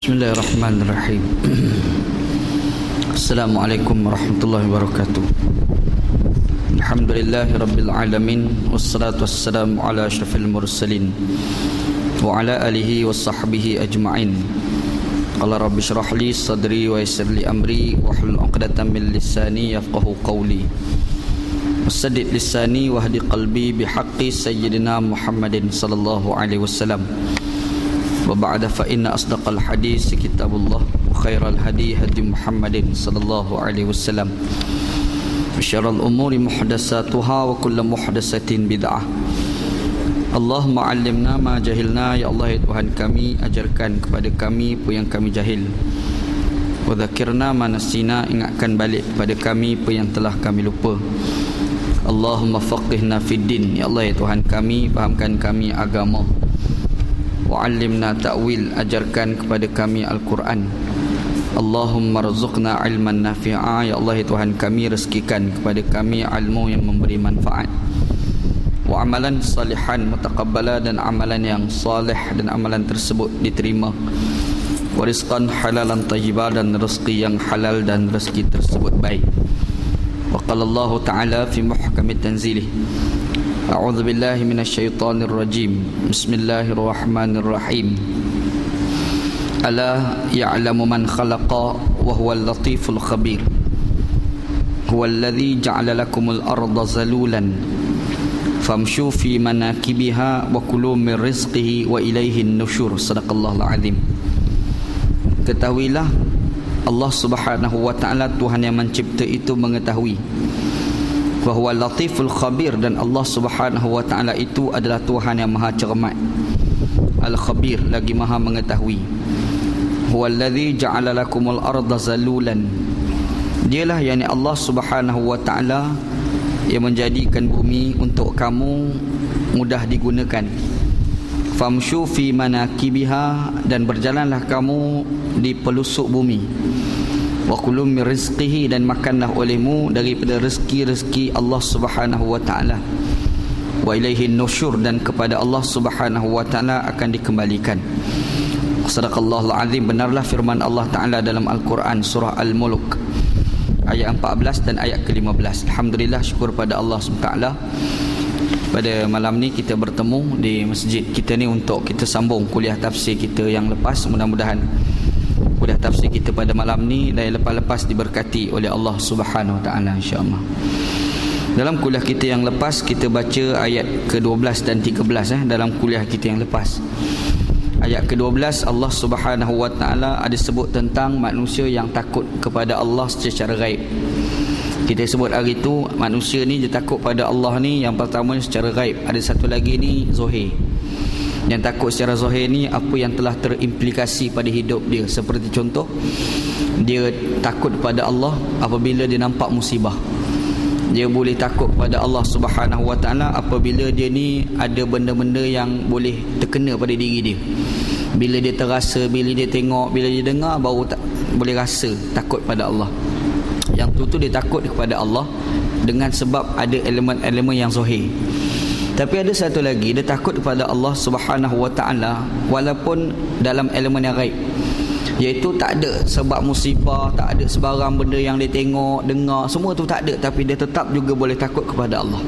Bismillahirrahmanirrahim. Assalamualaikum warahmatullahi wabarakatuh. Alhamdulillahi rabbil alamin, wassalatu wassalamu ala asyrafil mursalin wa ala alihi wa sahbihi ajma'in. Qala rabbi shrah li sadri wa yassir li amri wahlul 'uqdatam min lisani yafqahu qawli wasaddid lisani wahdi qalbi bihaqqi sayyidina Muhammadin sallallahu alaihi wasallam. وبعد فإن أصدق الحديث كتاب الله وخير الهدي هدي محمد صلى الله عليه وسلم وشر الأمور محدثاتها وكل محدثة بدعة. اللهم علمنا ما جهلنا ya Allah ya Tuhan kami, ajarkan kepada kami apa yang kami jahil. Wa dzakirna ma nasina, ingatkan balik kepada kami apa yang telah kami lupa. Allahumma faqihna fid din, ya Allah ya Tuhan kami, fahamkan kami agama. Wa'allimna ta'wil, ajarkan kepada kami Al-Quran. Allahumma rzuqna ilman nafi'a, ya Allah ya Tuhan kami, rezekikan kepada kami ilmu yang memberi manfaat. Wa amalan salihan mutaqabbala, dan amalan yang salih dan amalan tersebut diterima. Wa rizqan halalan tayyiba, dan rezeki yang halal dan rezeki tersebut baik. Wa qala Allah Ta'ala fi muhkamit tanzilih, A'udzu billahi minasyaitonir rajim. Bismillahirrahmanirrahim. Ala ya'lamu man khalaqa wa huwal latiful khabir. Huwal ladzi ja'ala lakumul arda zalulan famshu fi manakibiha wa kulu min rizqihi wa ilaihin nusyur. Sadaqallahul azim. Ketahuilah Allah Subhanahu wa taala, Tuhan yang mencipta itu mengetahui. Wa huwa latiful khabir, dan Allah Subhanahu wa taala itu adalah Tuhan yang maha cermat. Al-khabir, lagi maha mengetahui. Huwa alladhi ja'ala lakumul arda zalulan, dialah yakni Allah Subhanahu wa taala yang menjadikan bumi untuk kamu mudah digunakan. Famshu fi manakibiha, dan berjalanlah kamu di pelusuk bumi. Wa kulu min rizqihi, dan makanlah olehmu daripada rezeki-rezeki Allah Subhanahu wa taala. Wa ilaihin nusyur, dan kepada Allah Subhanahu wa taala akan dikembalikan. Sadaqallahul azim. Benarlah firman Allah taala dalam Al-Quran surah Al-Mulk ayat 14 dan ayat ke-15. Alhamdulillah, syukur pada Allah SWT. Pada malam ni kita bertemu di masjid kita ni untuk kita sambung kuliah tafsir kita yang lepas. Mudah-mudahan kuliah tafsir kita pada malam ni dan lepas-lepas diberkati oleh Allah Subhanahu wa taala, insya-Allah. Dalam kuliah kita yang lepas kita baca ayat ke-12 dan 13 dalam kuliah kita yang lepas. Ayat ke-12 Allah Subhanahu wa taala ada sebut tentang manusia yang takut kepada Allah secara gaib. Kita sebut hari tu manusia ni dia takut pada Allah ni, yang pertama secara gaib. Ada satu lagi ni zahir. Yang takut secara zahir ni apa yang telah terimplikasi pada hidup dia. Seperti contoh, dia takut pada Allah apabila dia nampak musibah. Dia boleh takut pada Allah Subhanahu wa taala apabila dia ni ada benda-benda yang boleh terkena pada diri dia. Bila dia terasa, bila dia tengok, bila dia dengar, baru tak boleh rasa takut pada Allah. Yang tu dia takut kepada Allah dengan sebab ada elemen-elemen yang zahir. Tapi ada satu lagi, dia takut kepada Allah Subhanahu wa taala walaupun dalam elemen yang gaib, iaitu tak ada sebab musibah, tak ada sebarang benda yang dia tengok, dengar, semua tu tak ada, tapi dia tetap juga boleh takut kepada Allah.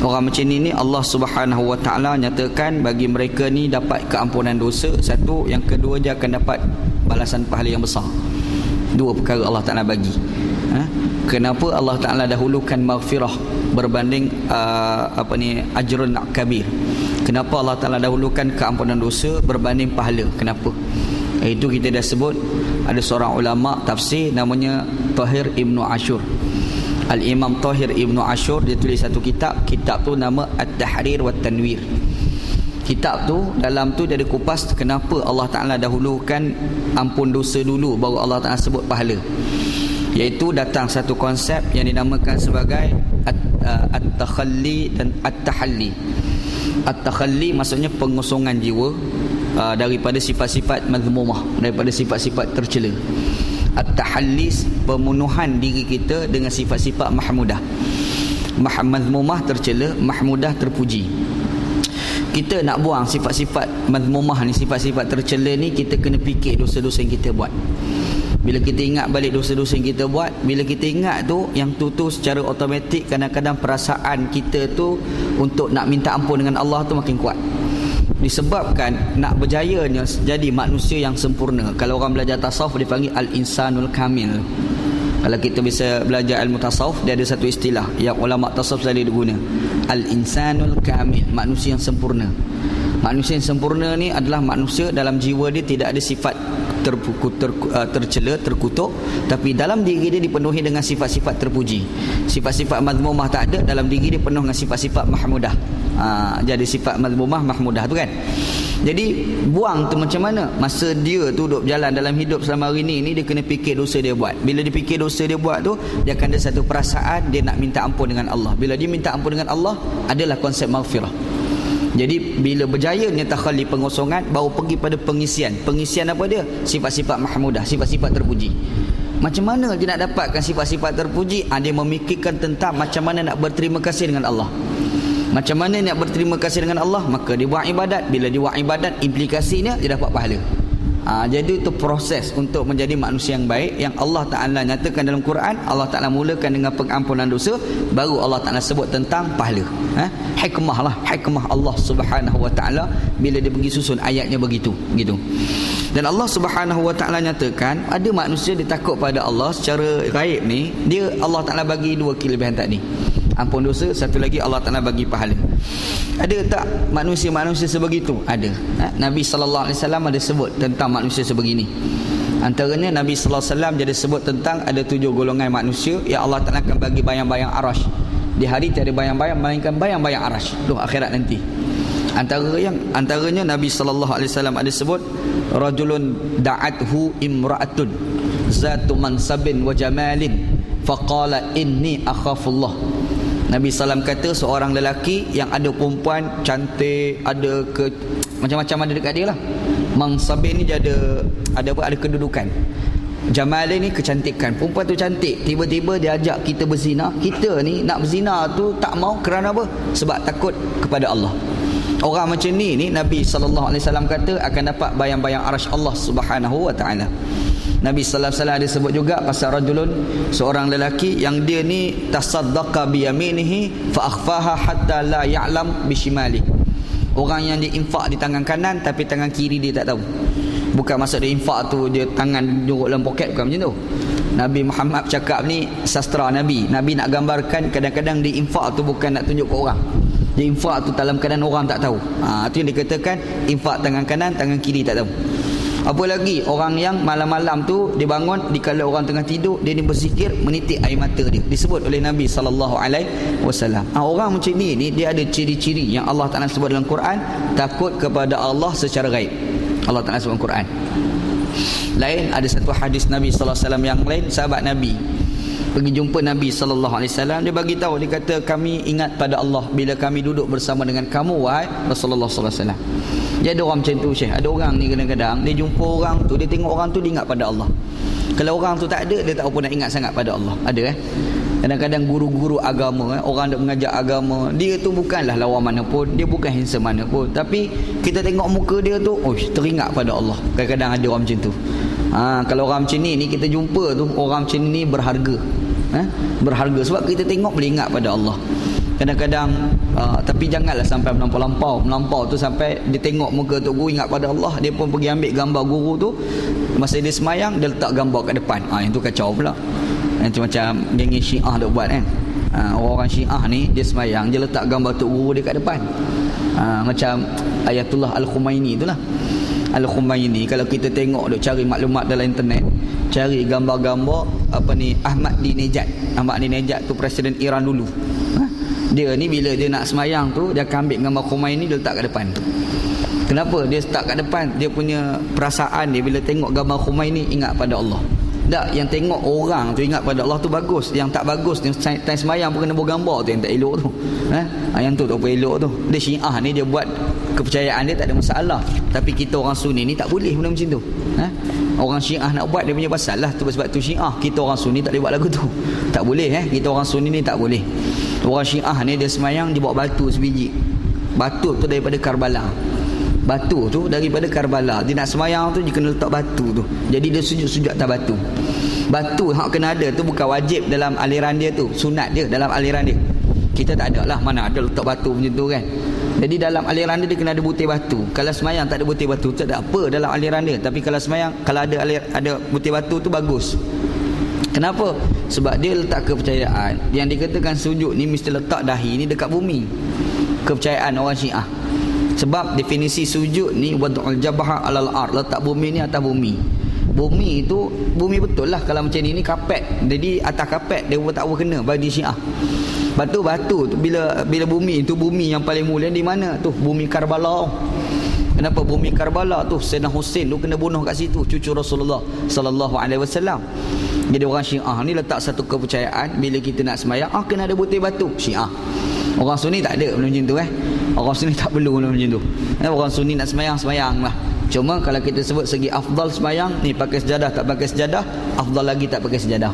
Orang macam ni Allah Subhanahu wa taala nyatakan bagi mereka ni dapat keampunan dosa, satu, yang kedua dia akan dapat balasan pahala yang besar. Dua perkara Allah Taala bagi. Kenapa Allah Taala dahulukan maghfirah berbanding ajrun kabir? Kenapa Allah Taala dahulukan keampunan dosa berbanding pahala? Kenapa? Itu kita dah sebut. Ada seorang ulama tafsir namanya Tahir Ibnu Ashur. Al-Imam Tahir Ibnu Ashur, dia tulis satu kitab. Kitab tu nama At-Tahrir wa Tanwir. Kitab tu, dalam tu dia ada kupas kenapa Allah Ta'ala dahulukan ampun dosa dulu baru Allah Ta'ala sebut pahala. Iaitu datang satu konsep yang dinamakan sebagai At-Takhalli dan At-Tahalli. At-Takhalli maksudnya pengosongan jiwa daripada sifat-sifat mazmumah, daripada sifat-sifat tercela. At-Tahalli, pemenuhan diri kita dengan sifat-sifat mahmudah. Mazmumah tercela, mahmudah terpuji. kita nak buang sifat-sifat mazmumah ni, sifat-sifat tercela ni, kita kena fikir dosa-dosa yang kita buat. Bila kita ingat balik dosa-dosa yang kita buat, bila kita ingat tu, yang tu secara automatik kadang-kadang perasaan kita tu untuk nak minta ampun dengan Allah tu makin kuat. Disebabkan nak berjayanya jadi manusia yang sempurna. Kalau orang belajar tasawuf dipanggil al-insanul kamil. Kalau kita bisa belajar ilmu tasawuf, dia ada satu istilah yang ulama tasawuf selalu guna, al-insanul kamil, manusia yang sempurna. Manusia yang sempurna ni adalah manusia dalam jiwa dia tidak ada sifat tercela, terkutuk, tapi dalam diri dia dipenuhi dengan sifat-sifat terpuji. Sifat-sifat mazmumah tak ada, dalam diri dia penuh dengan sifat-sifat mahmudah. Jadi sifat mazmumah mahmudah tu kan. Jadi buang tu macam mana? Masa dia tu duduk berjalan dalam hidup selama hari ni dia kena fikir dosa dia buat. Bila dia fikir dosa dia buat tu, dia akan ada satu perasaan dia nak minta ampun dengan Allah. Bila dia minta ampun dengan Allah, adalah konsep maghfirah. Jadi bila berjayanya takhalli pengosongan, baru pergi pada pengisian. Pengisian apa dia? Sifat-sifat mahmudah, sifat-sifat terpuji. Macam mana dia nak dapatkan sifat-sifat terpuji? Dia memikirkan tentang macam mana nak berterima kasih dengan Allah. Macam mana nak berterima kasih dengan Allah? Maka dia buat ibadat. Bila dia buat ibadat, implikasinya dia dapat pahala. Jadi itu proses untuk menjadi manusia yang baik yang Allah Ta'ala nyatakan dalam Quran. Allah Ta'ala mulakan dengan pengampunan dosa, baru Allah Ta'ala sebut tentang pahala. Hikmah lah, hikmah Allah Subhanahu Wa Ta'ala bila dia pergi susun ayatnya begitu. Dan Allah Subhanahu Wa Ta'ala nyatakan ada manusia dia takut pada Allah secara gaib ni, dia Allah Ta'ala bagi dua kelebihan tadi, ampun dosa, satu lagi Allah Ta'ala bagi pahala. Ada tak manusia-manusia sebegitu? Ada. Nabi SAW ada sebut tentang manusia sebegini. Antaranya Nabi SAW jadi sebut tentang ada 7 golongan manusia yang Allah Ta'ala akan bagi bayang-bayang arash. Di hari tiada bayang-bayang melainkan bayang-bayang arash. Tuh akhirat nanti. Antaranya Nabi SAW ada sebut rajulun da'athu imra'atun zatu mansabin wa jamalin faqala inni akhafullah. Nabi SAW kata seorang lelaki yang ada perempuan cantik, ada macam-macam ada dekat dia lah. Mansabin ni dia ada kedudukan. Jamal ni kecantikan. Perempuan tu cantik, tiba-tiba dia ajak kita berzina. Kita ni nak berzina tu tak mau kerana apa? Sebab takut kepada Allah. Orang macam ni Nabi SAW kata akan dapat bayang-bayang arash Allah Subhanahu Wa Ta'ala. Nabi sallallahu alaihi wasallam ada sebut juga pasal rajulun, seorang lelaki yang dia ni tasaddaqa bi yaminihi fa akhfaha hatta la ya'lam bi shimali. Orang yang dia infak di tangan kanan tapi tangan kiri dia tak tahu. Bukan maksud dia infak tu dia tangan juruk dalam poket, bukan macam tu. Nabi Muhammad cakap ni sastra Nabi. Nabi nak gambarkan kadang-kadang dia infak tu bukan nak tunjuk ke orang. Dia infak tu dalam keadaan orang tak tahu. Itu yang dikatakan infak tangan kanan, tangan kiri tak tahu. Apa lagi orang yang malam-malam tu dia bangun dikala orang tengah tidur, dia ni berzikir menitik air mata dia. Disebut oleh Nabi sallallahu alaihi wasallam. Orang macam ni dia ada ciri-ciri yang Allah Taala sebut dalam Quran, takut kepada Allah secara gaib. Allah Taala sebut dalam Quran. Lain ada satu hadis Nabi sallallahu alaihi wasallam yang lain, sahabat Nabi pergi jumpa Nabi sallallahu alaihi wasallam, dia bagi tahu, dia kata kami ingat pada Allah bila kami duduk bersama dengan kamu wahai Rasulullah sallallahu alaihi wasallam. Dia ada orang macam tu Syekh. Ada orang ni kadang-kadang dia jumpa orang tu, dia tengok orang tu dia ingat pada Allah. Kalau orang tu tak ada, dia tak apa nak ingat sangat pada Allah. Ada kadang-kadang guru-guru agama, orang nak mengajar agama, dia tu bukanlah lawan mana pun, dia bukan handsome mana pun, tapi kita tengok muka dia tu, teringat pada Allah. Kadang-kadang ada orang macam tu. Kalau orang macam ni kita jumpa tu, orang macam ni berharga. Berharga sebab kita tengok boleh ingat pada Allah. Kadang-kadang tapi janganlah sampai melampau tu sampai dia tengok muka Tok Guru ingat pada Allah, dia pun pergi ambil gambar guru tu, masa dia semayang dia letak gambar kat depan. Yang tu kacau pula. Yang macam geng Syiah dok buat kan. Orang Syiah ni dia semayang, dia letak gambar Tok Guru dia kat depan. Macam Ayatullah Al-Khumaini itulah. Al-Khumaini, kalau kita tengok duk cari maklumat dalam internet, cari gambar-gambar Ahmad Dinejad. Ahmad Dinejad tu presiden Iran dulu. Dia ni bila dia nak semayang tu, dia akan ambil gambar Khumaini dia letak kat depan. Kenapa dia letak kat depan? Dia punya perasaan dia bila tengok gambar Khumaini ingat pada Allah. Tak, yang tengok orang tu ingat pada Allah tu bagus. Yang tak bagus ni time semayang pun kena buat gambar tu yang tak elok tu. Yang tu tak apa elok tu. Dia Syiah ni dia buat kepercayaan dia tak ada masalah. Tapi kita orang Sunni ni tak boleh benda macam tu. Orang Syiah nak buat dia punya pasal lah tu, sebab tu Syiah. Kita orang Sunni tak boleh buat lagu tu. Tak boleh Kita orang Sunni ni tak boleh. Orang Syiah ni dia semayang dia bawa batu sebiji. Batu tu daripada Karbala. Batu tu daripada Karbala. Dia nak semayang tu dia kena letak batu tu. Jadi dia sujud atas batu. Batu hak kena ada tu bukan wajib dalam aliran dia tu, sunat je dalam aliran dia. Kita tak ada lah, mana ada letak batu macam tu kan. Jadi dalam aliran dia kena ada butir batu. Kalau semayang tak ada butir batu tak ada apa dalam aliran dia. Tapi kalau semayang kalau ada butir batu tu bagus. Kenapa? Sebab dia letak kepercayaan yang dikatakan sujud ni mesti letak dahi ni dekat bumi. Kepercayaan orang Syiah. Sebab definisi sujud ni wad'ul jabha 'alal ard, letak bumi ni atas bumi. Bumi itu bumi betul lah kalau macam ni kapet. Jadi atas kapet dia pun tak boleh kena bagi Syiah. Batu tu bila bumi itu bumi yang paling mulia di mana tu? Bumi Karbala. Kenapa bumi Karbala tu? Sayyidina Husain tu kena bunuh kat situ, cucu Rasulullah sallallahu alaihi wasallam. Jadi orang Syiah ni letak satu kepercayaan bila kita nak sembahyang kena ada butir batu. Syiah. Orang Sunni tak ada macam tu Orang Sunni tak perlu macam tu. Orang Sunni nak sembahyang lah. Cuma kalau kita sebut segi afdal sembahyang ni, pakai sejadah tak pakai sejadah, afdal lagi tak pakai sejadah.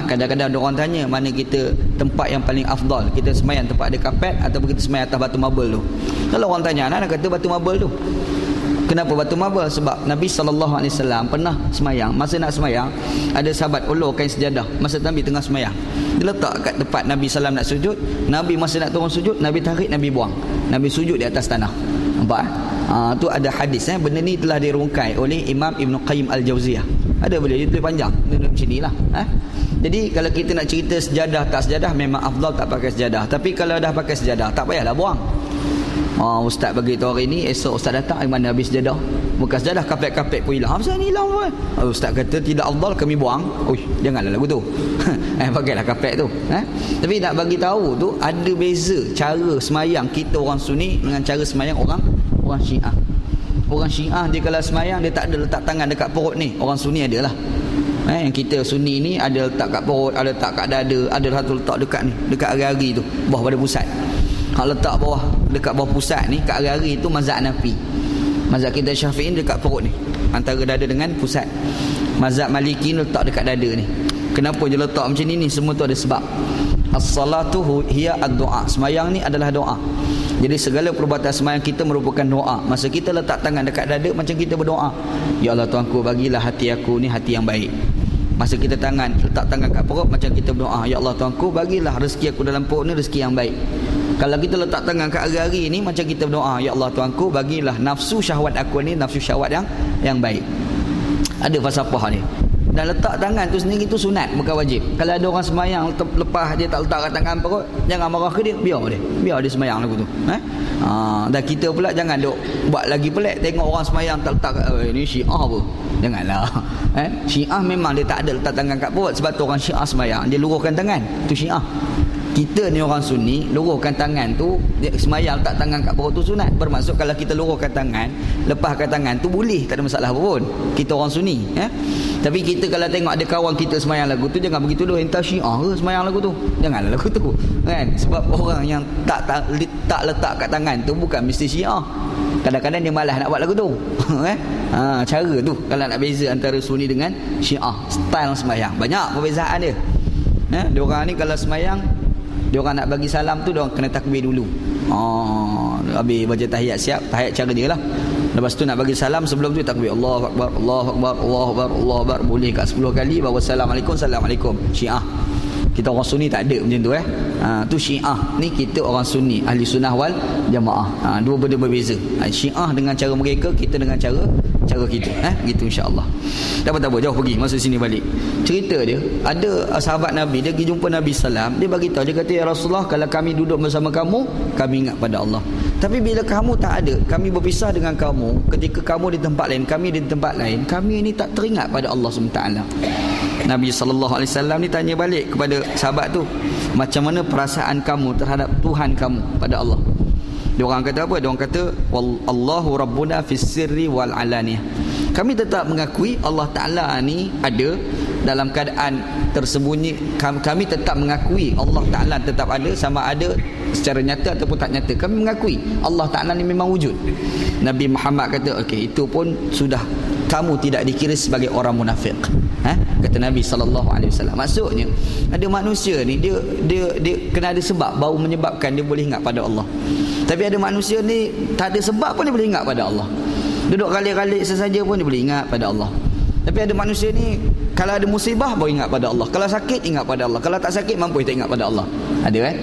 Kadang-kadang ada orang tanya mana kita tempat yang paling afdal, kita sembahyang tempat ada kapet ataupun kita sembahyang atas batu marble tu. Kalau orang tanya, anak kata batu marble tu. Kenapa batu marble? Sebab Nabi SAW pernah sembahyang, masa nak sembahyang ada sahabat ulurkan sejadah masa Nabi tengah sembahyang. Dia letak kat tempat Nabi SAW nak sujud. Nabi masa nak turun sujud, Nabi tarik, Nabi buang. Nabi sujud di atas tanah. Nampak tu ada hadis benda ni telah dirungkai oleh Imam Ibn Qayyim Al-Jauziyah. Ada boleh dia tulis panjang macam ni lah. Jadi kalau kita nak cerita sejadah tak sejadah, memang afdal tak pakai sejadah. Tapi kalau dah pakai sejadah tak payahlah buang. Ustaz bagi tahu hari ni, esok ustaz datang mana habis sejadah. Bukan sejadah kapet-kapet pun hilang. Apa ni hilang pun? Ustaz kata tidak afdal kami buang. Janganlah lagu tu. Pakailah kapet tu. Tapi nak bagi tahu tu ada beza cara semayang kita orang Sunni dengan cara semayang orang Syiah. Orang Syiah dia kalau semayang dia tak ada letak tangan dekat perut ni. Orang Sunni ada lah. Yang kita Sunni ni ada letak kat perut, ada letak kat dada, ada satu letak dekat ni, dekat hari-hari tu, bawah pada pusat. Hak letak dekat bawah pusat ni kat hari-hari tu mazhab Hanafi. Mazhab kita Syafi'i dekat perut ni, antara dada dengan pusat. Mazhab Maliki letak dekat dada ni. Kenapa dia letak macam ni? Semua tu ada sebab. As-salatu hiya ad-du'a. Semayang ni adalah doa. Jadi segala perbuatan semayang kita merupakan doa. Masa kita letak tangan dekat dada macam kita berdoa. Ya Allah Tuanku, bagilah hati aku ni hati yang baik. Masa kita letak tangan kat perut macam kita berdoa. Ya Allah Tuanku, bagilah rezeki aku dalam perut ni rezeki yang baik. Kalau kita letak tangan kat hari-hari ni macam kita berdoa. Ya Allah Tuanku, bagilah nafsu syahwat aku ni nafsu syahwat yang baik. Ada falsafah ni. Dan letak tangan tu sendiri tu sunat, bukan wajib. Kalau ada orang semayang lepas dia tak letak kat tangan perut, jangan marah ke dia, biar dia semayang lagu tu. Dan kita pula jangan duk buat lagi pelik, tengok orang semayang tak letak ni Syiah apa. Janganlah. Syiah memang dia tak ada letak tangan kat perut, sebab tu orang Syiah semayang dia luruskan tangan, tu Syiah. Kita ni orang Sunni luruskan tangan tu, semayang letak tangan kat perut tu sunat. Bermaksud kalau kita luruskan tangan, lepaskan tangan tu boleh, tak ada masalah apa pun. Kita orang Sunni Tapi kita kalau tengok ada kawan kita semayang lagu tu, jangan begitu dah, entah Syiah ke semayang lagu tu. Janganlah lagu tu kan. Sebab orang yang tak letak kat tangan tu bukan mesti Syiah. Kadang-kadang dia malas nak buat lagu tu. Cara tu kalau nak beza antara Sunni dengan Syiah, style semayang banyak perbezaan dia. Diorang ni kalau semayang, diorang nak bagi salam tu diorang kena takbir dulu. Habis baca tahiyat, siap tahiyat cara dia lah. Lepas tu nak bagi salam, sebelum tu takbir Allahu Akbar, Allahu Akbar, Allahu Akbar, Allahu Akbar. Boleh kat 10 kali baru Assalamualaikum, Assalamualaikum. Syiah. Kita orang Sunni tak ada macam tu tu Syiah. Ni kita orang Sunni, ahli sunnah wal jamaah. Dua benda berbeza. Syiah dengan cara mereka, kita dengan cara kita. Gitu insya-Allah. Tak apa jauh pergi, masuk sini balik. Cerita dia, ada sahabat Nabi, dia pergi jumpa Nabi sallam, dia bagi tahu, dia kata, ya Rasulullah, kalau kami duduk bersama kamu, kami ingat pada Allah. Tapi bila kamu tak ada, kami berpisah dengan kamu, ketika kamu di tempat lain, kami di tempat lain, kami ini tak teringat pada Allah SWT. Nabi SAW ni tanya balik kepada sahabat tu, macam mana perasaan kamu terhadap Tuhan kamu pada Allah? Dia orang kata apa? Dia orang kata Allahu Rabbuna fis sirri wal alaniyah. Kami tetap mengakui Allah Ta'ala ni ada dalam keadaan tersembunyi. Kami tetap mengakui Allah Ta'ala tetap ada, sama ada secara nyata ataupun tak nyata. Kami mengakui Allah Ta'ala ni memang wujud. Nabi Muhammad kata, okey, itu pun sudah, kamu tidak dikira sebagai orang munafik. Kata Nabi SAW. Maksudnya ada manusia ni dia kena ada sebab baru menyebabkan dia boleh ingat pada Allah. Tapi ada manusia ni tak ada sebab pun dia boleh ingat pada Allah. Duduk kali-kali sesaja pun dia boleh ingat pada Allah. Tapi ada manusia ni kalau ada musibah baru ingat pada Allah. Kalau sakit ingat pada Allah. Kalau tak sakit mampu tak ingat pada Allah. Ada kan?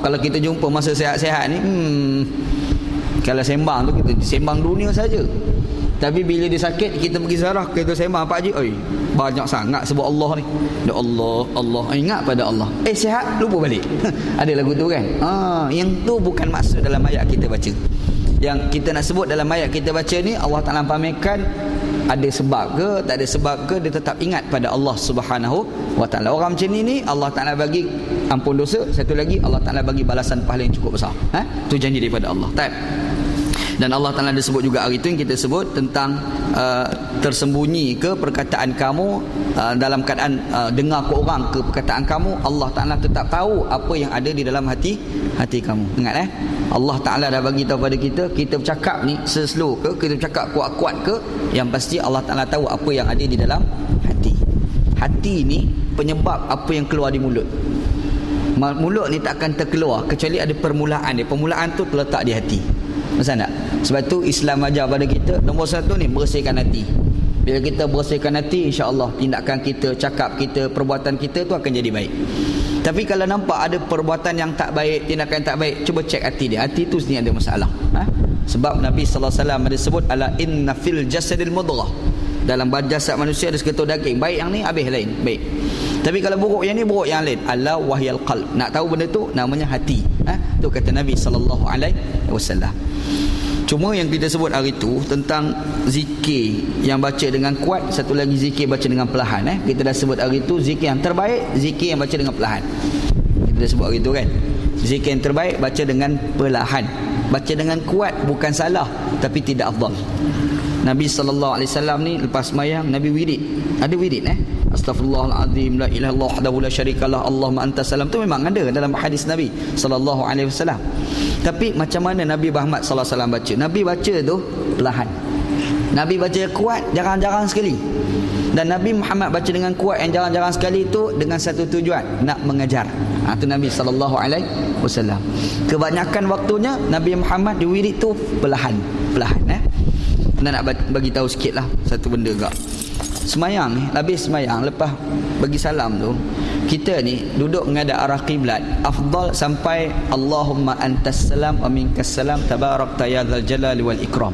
Kalau kita jumpa masa sehat-sehat ni, kalau sembang tu kita sembang dunia saja. Tapi bila dia sakit kita pergi ziarah, kita sembang Pak Haji, oi banyak sangat sebut Allah ni. Ya Allah, Allah ingat pada Allah. Sihat lupa balik. Ada lagu tu kan? Yang tu bukan maksud dalam ayat kita baca. Yang kita nak sebut dalam ayat kita baca ni, Allah Ta'ala pamerkan ada sebab ke, tak ada sebab ke, dia tetap ingat pada Allah Subhanahu wa Ta'ala. Orang macam ni Allah Ta'ala bagi ampun dosa, satu lagi Allah Ta'ala bagi balasan pahala yang cukup besar. Tu janji daripada Allah. Dan Allah Ta'ala ada sebut juga hari itu yang kita sebut tentang tersembunyi ke perkataan kamu, dalam keadaan dengar ke orang ke perkataan kamu, Allah Ta'ala tetap tahu apa yang ada di dalam hati kamu. Ingat Allah Ta'ala dah bagi tahu pada kita, kita bercakap ni slow ke, kita bercakap kuat-kuat ke, yang pasti Allah Ta'ala tahu apa yang ada di dalam hati. Hati ni penyebab apa yang keluar di mulut. Mulut ni tak akan terkeluar kecuali ada permulaan dia. Permulaan tu terletak di hati. Maksud tak? Sebab tu Islam ajar pada kita, nombor satu ni bersihkan hati. Bila kita bersihkan hati, insya-Allah tindakan kita, cakap kita, perbuatan kita tu akan jadi baik. Tapi kalau nampak ada perbuatan yang tak baik, tindakan yang tak baik, cuba cek hati dia. Hati tu sini ada masalah. Sebab Nabi sallallahu alaihi wasallam ada sebut, ala inna fil jasadil mudghah. Dalam jasad manusia ada seketul daging. Baik yang ni, habis lain. Baik. Tapi kalau buruk yang ni, buruk yang lain. Ala wahyal qalb. Nak tahu benda tu namanya hati. Tu kata Nabi sallallahu alaihi wasallam. Cuma yang kita sebut hari tu tentang zikir yang baca dengan kuat, satu lagi zikir baca dengan perlahan. Kita dah sebut hari tu zikir yang terbaik, zikir yang baca dengan perlahan. Kita dah sebut hari tu kan. Zikir yang terbaik baca dengan perlahan. Baca dengan kuat bukan salah, tapi tidak afdal. Nabi sallallahu alaihi wasallam ni lepas sembahyang Nabi wirid. Ada wirid Astaghfirullahalazim, la ilaha illallah wahdahu la syarikalah, Allahumma antas salam. Tu memang ada dalam hadis Nabi sallallahu alaihi wasallam. Tapi macam mana Nabi Muhammad sallallahu alaihi wasallam baca? Nabi baca tu perlahan. Nabi baca kuat jarang-jarang sekali. Dan Nabi Muhammad baca dengan kuat yang jarang-jarang sekali tu dengan satu tujuan, nak mengajar. Tu Nabi sallallahu alaihi wasallam. Kebanyakan waktunya Nabi Muhammad di wirid tu perlahan. Nak bagi tahu sikitlah satu benda juga. Semayang ni, habis semayang, lepas bagi salam tu, kita ni duduk menghadap arah kiblat, afdal sampai Allahumma antas salam wa minkas salam tabarakta ya dzal jalali wal ikram.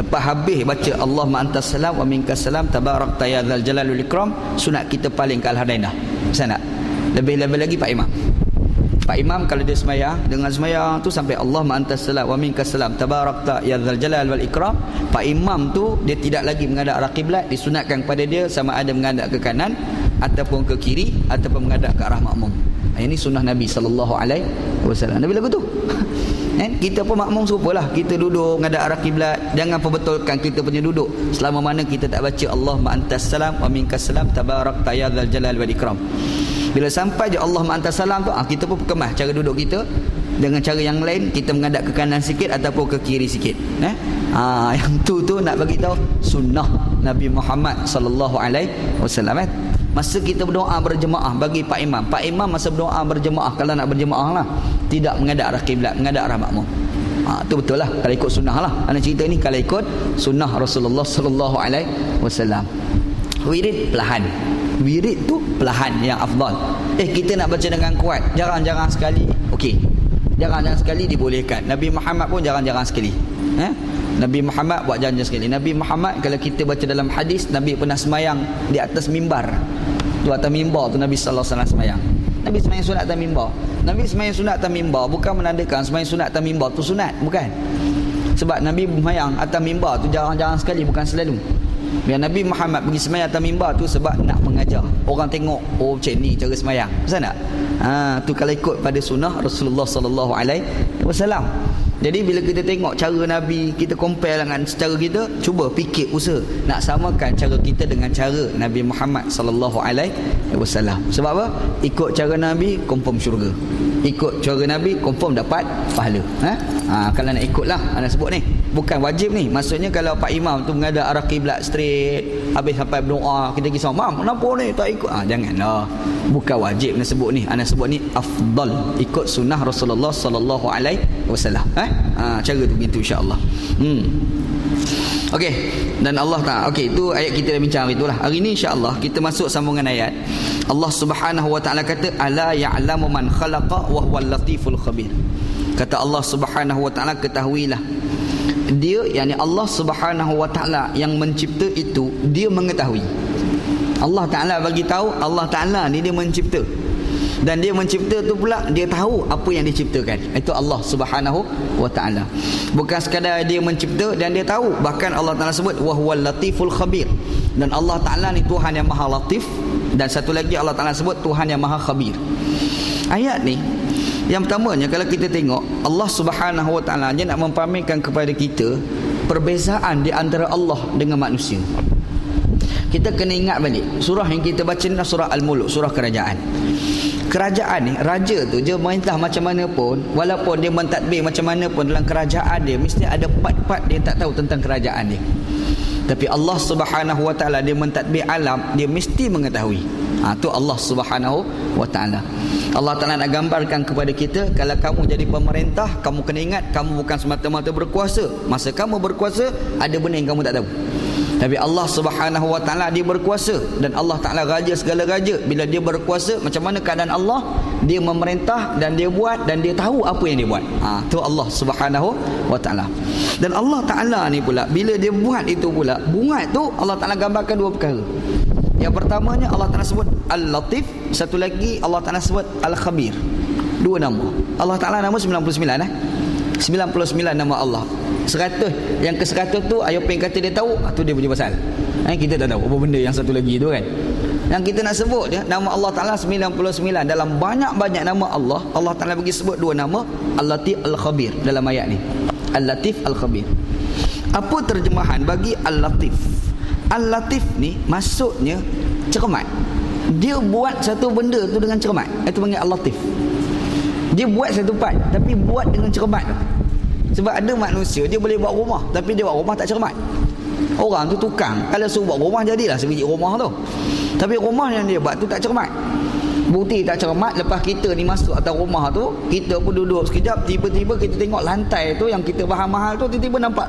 Lepas habis baca Allahumma antas salam wa minkas salam tabarakta ya dzal jalali wal ikram, sunat kita paling ke al-hadainah. Sana lebih-lebih lagi Pak Imam. Pak Imam kalau dia semayang, dengan semayang tu sampai Allahumma antas salam wa minkas salam tabarakta ya dzal jalal wal ikram, Pak Imam tu dia tidak lagi menghadap arah kiblat, disunatkan kepada dia sama ada menghadap ke kanan ataupun ke kiri ataupun menghadap ke arah makmum. Ini sunnah Nabi sallallahu alaihi wasallam. Nabi lagu tu. Kita pun makmum serupalah. Kita duduk menghadap arah kiblat, jangan perbetulkan kita punya duduk selama mana kita tak baca Allahumma antas salam wa minkas salam tabarakta ya dzal jalal wal ikram. Bila sampai je Allahumma antas salam tu, kita pun kemas cara duduk kita dengan cara yang lain, kita menghadap ke kanan sikit ataupun ke kiri sikit. Yang tu nak bagi tahu sunnah Nabi Muhammad sallallahu alaihi wasallam. Masa kita berdoa berjemaah bagi Pak Imam, Pak Imam masa berdoa berjemaah, kalau nak berjemaah lah, tidak menghadap arah kiblat, menghadap arah makmum. Tu betul lah kalau ikut sunnah lah. Ana cerita ni kalau ikut sunnah Rasulullah sallallahu alaihi wasallam. Wirid perlahan. Wirid tu perlahan yang afdal. Kita nak baca dengan kuat, jarang-jarang sekali. Okey. Jarang-jarang sekali dibolehkan. Nabi Muhammad pun jarang-jarang sekali. Nabi Muhammad buat jarang-jarang sekali. Nabi Muhammad kalau kita baca dalam hadis, Nabi pernah semayang di atas mimbar. Tu atas mimbar tu Nabi sallallahu alaihi wasallam semayang. Nabi semayang sunat atas mimbar. Nabi semayang sunat atas mimbar bukan menandakan semayang sunat atas mimbar tu sunat, bukan. Sebab Nabi semayang atas mimbar tu jarang-jarang sekali, bukan selalu. Biar Nabi Muhammad pergi semayang atas mimbar tu sebab nak mengajar orang tengok, oh macam ni cara semayang. Betul tak? Tu kalau ikut pada sunnah Rasulullah sallallahu alaihi wasallam. Jadi bila kita tengok cara Nabi, kita compare dengan cara kita, cuba fikir usaha nak samakan cara kita dengan cara Nabi Muhammad sallallahu alaihi wasallam. Sebab apa? Ikut cara Nabi confirm syurga. Ikut cara Nabi confirm dapat pahala. Kalau nak ikutlah ana sebut ni. bukan wajib ni. Maksudnya kalau Pak Imam tu menghadap arah kiblat straight, habis sampai berdoa, kita kisah, "Mam, kenapa ni tak ikut?" Janganlah. Bukan wajib nak sebut ni. Ana sebut ni afdal, ikut sunnah Rasulullah sallallahu alaihi wasallam. Cara tu begitu insya-Allah. Okey, dan Allah Taala. Okey, itu ayat kita dah bincang itulah. Hari ni insya-Allah kita masuk sambungan ayat. Allah Subhanahu wa taala kata, "Ala ya'lamu man khalaqa wa huwal latiful khabir." Kata Allah Subhanahu wa taala, ketahuilah, dia, yakni Allah Subhanahu wa taala yang mencipta itu, dia mengetahui. Allah Taala bagi tahu, Allah Taala ni dia mencipta. Dan dia mencipta tu pula dia tahu apa yang diciptakan. Itu Allah Subhanahu wa taala. Bukan sekadar dia mencipta dan dia tahu, bahkan Allah Taala sebut wa huwal latiful khabir. Dan Allah Taala ni Tuhan yang Maha Latif, dan satu lagi Allah Taala sebut Tuhan yang Maha Khabir. Ayat ni yang pertamanya, kalau kita tengok, Allah Subhanahu wa taala dia nak mempamerkan kepada kita perbezaan di antara Allah dengan manusia. Kita kena ingat balik surah yang kita baca ni, surah Al-Mulk, surah kerajaan. Kerajaan ni, raja tu dia merintah macam mana pun, walaupun dia mentadbir macam mana pun dalam kerajaan dia, mesti ada part-part dia tak tahu tentang kerajaan dia. Tapi Allah Subhanahu wa taala dia mentadbir alam, dia mesti mengetahui. Tu Allah Subhanahu wa taala. Allah Taala nak gambarkan kepada kita, kalau kamu jadi pemerintah, kamu kena ingat kamu bukan semata-mata berkuasa. Masa kamu berkuasa, ada benda yang kamu tak tahu. Tapi Allah Subhanahu wa taala dia berkuasa, dan Allah Taala raja segala raja. Bila dia berkuasa, macam mana keadaan Allah, dia memerintah dan dia buat, dan dia tahu apa yang dia buat. Tu Allah Subhanahu wa taala. Dan Allah Taala ni pula, bila dia buat itu pula, buat tu Allah Taala gambarkan dua perkara. Yang pertamanya Allah Taala sebut Al-Latif, satu lagi Allah Taala sebut Al-Khabir. Dua nama. Allah Taala nama 99 99 nama Allah. 100, yang ke-100 tu ayo pengen kata dia tahu, tu dia punya pasal. Kita tak tahu apa benda yang satu lagi tu kan. Yang kita nak sebut dia, nama Allah Taala 99. Dalam banyak-banyak nama Allah, Allah Taala bagi sebut dua nama, Al-Latif, Al-Khabir dalam ayat ni. Al-Latif, Al-Khabir. Apa terjemahan bagi Al-Latif? Al-Latif ni maksudnya cermat. Dia buat satu benda tu dengan cermat. Itu panggil Al-Latif. Dia buat satu part, tapi buat dengan cermat tu. Sebab ada manusia dia boleh buat rumah, tapi dia buat rumah tak cermat. Orang tu tukang, kalau suruh buat rumah jadilah sebiji rumah tu, tapi rumah yang dia buat tu tak cermat. Bukti tak cermat, lepas kita ni masuk atas rumah tu, kita pun duduk sekejap, tiba-tiba kita tengok lantai tu yang kita mahal-mahal tu, tiba-tiba nampak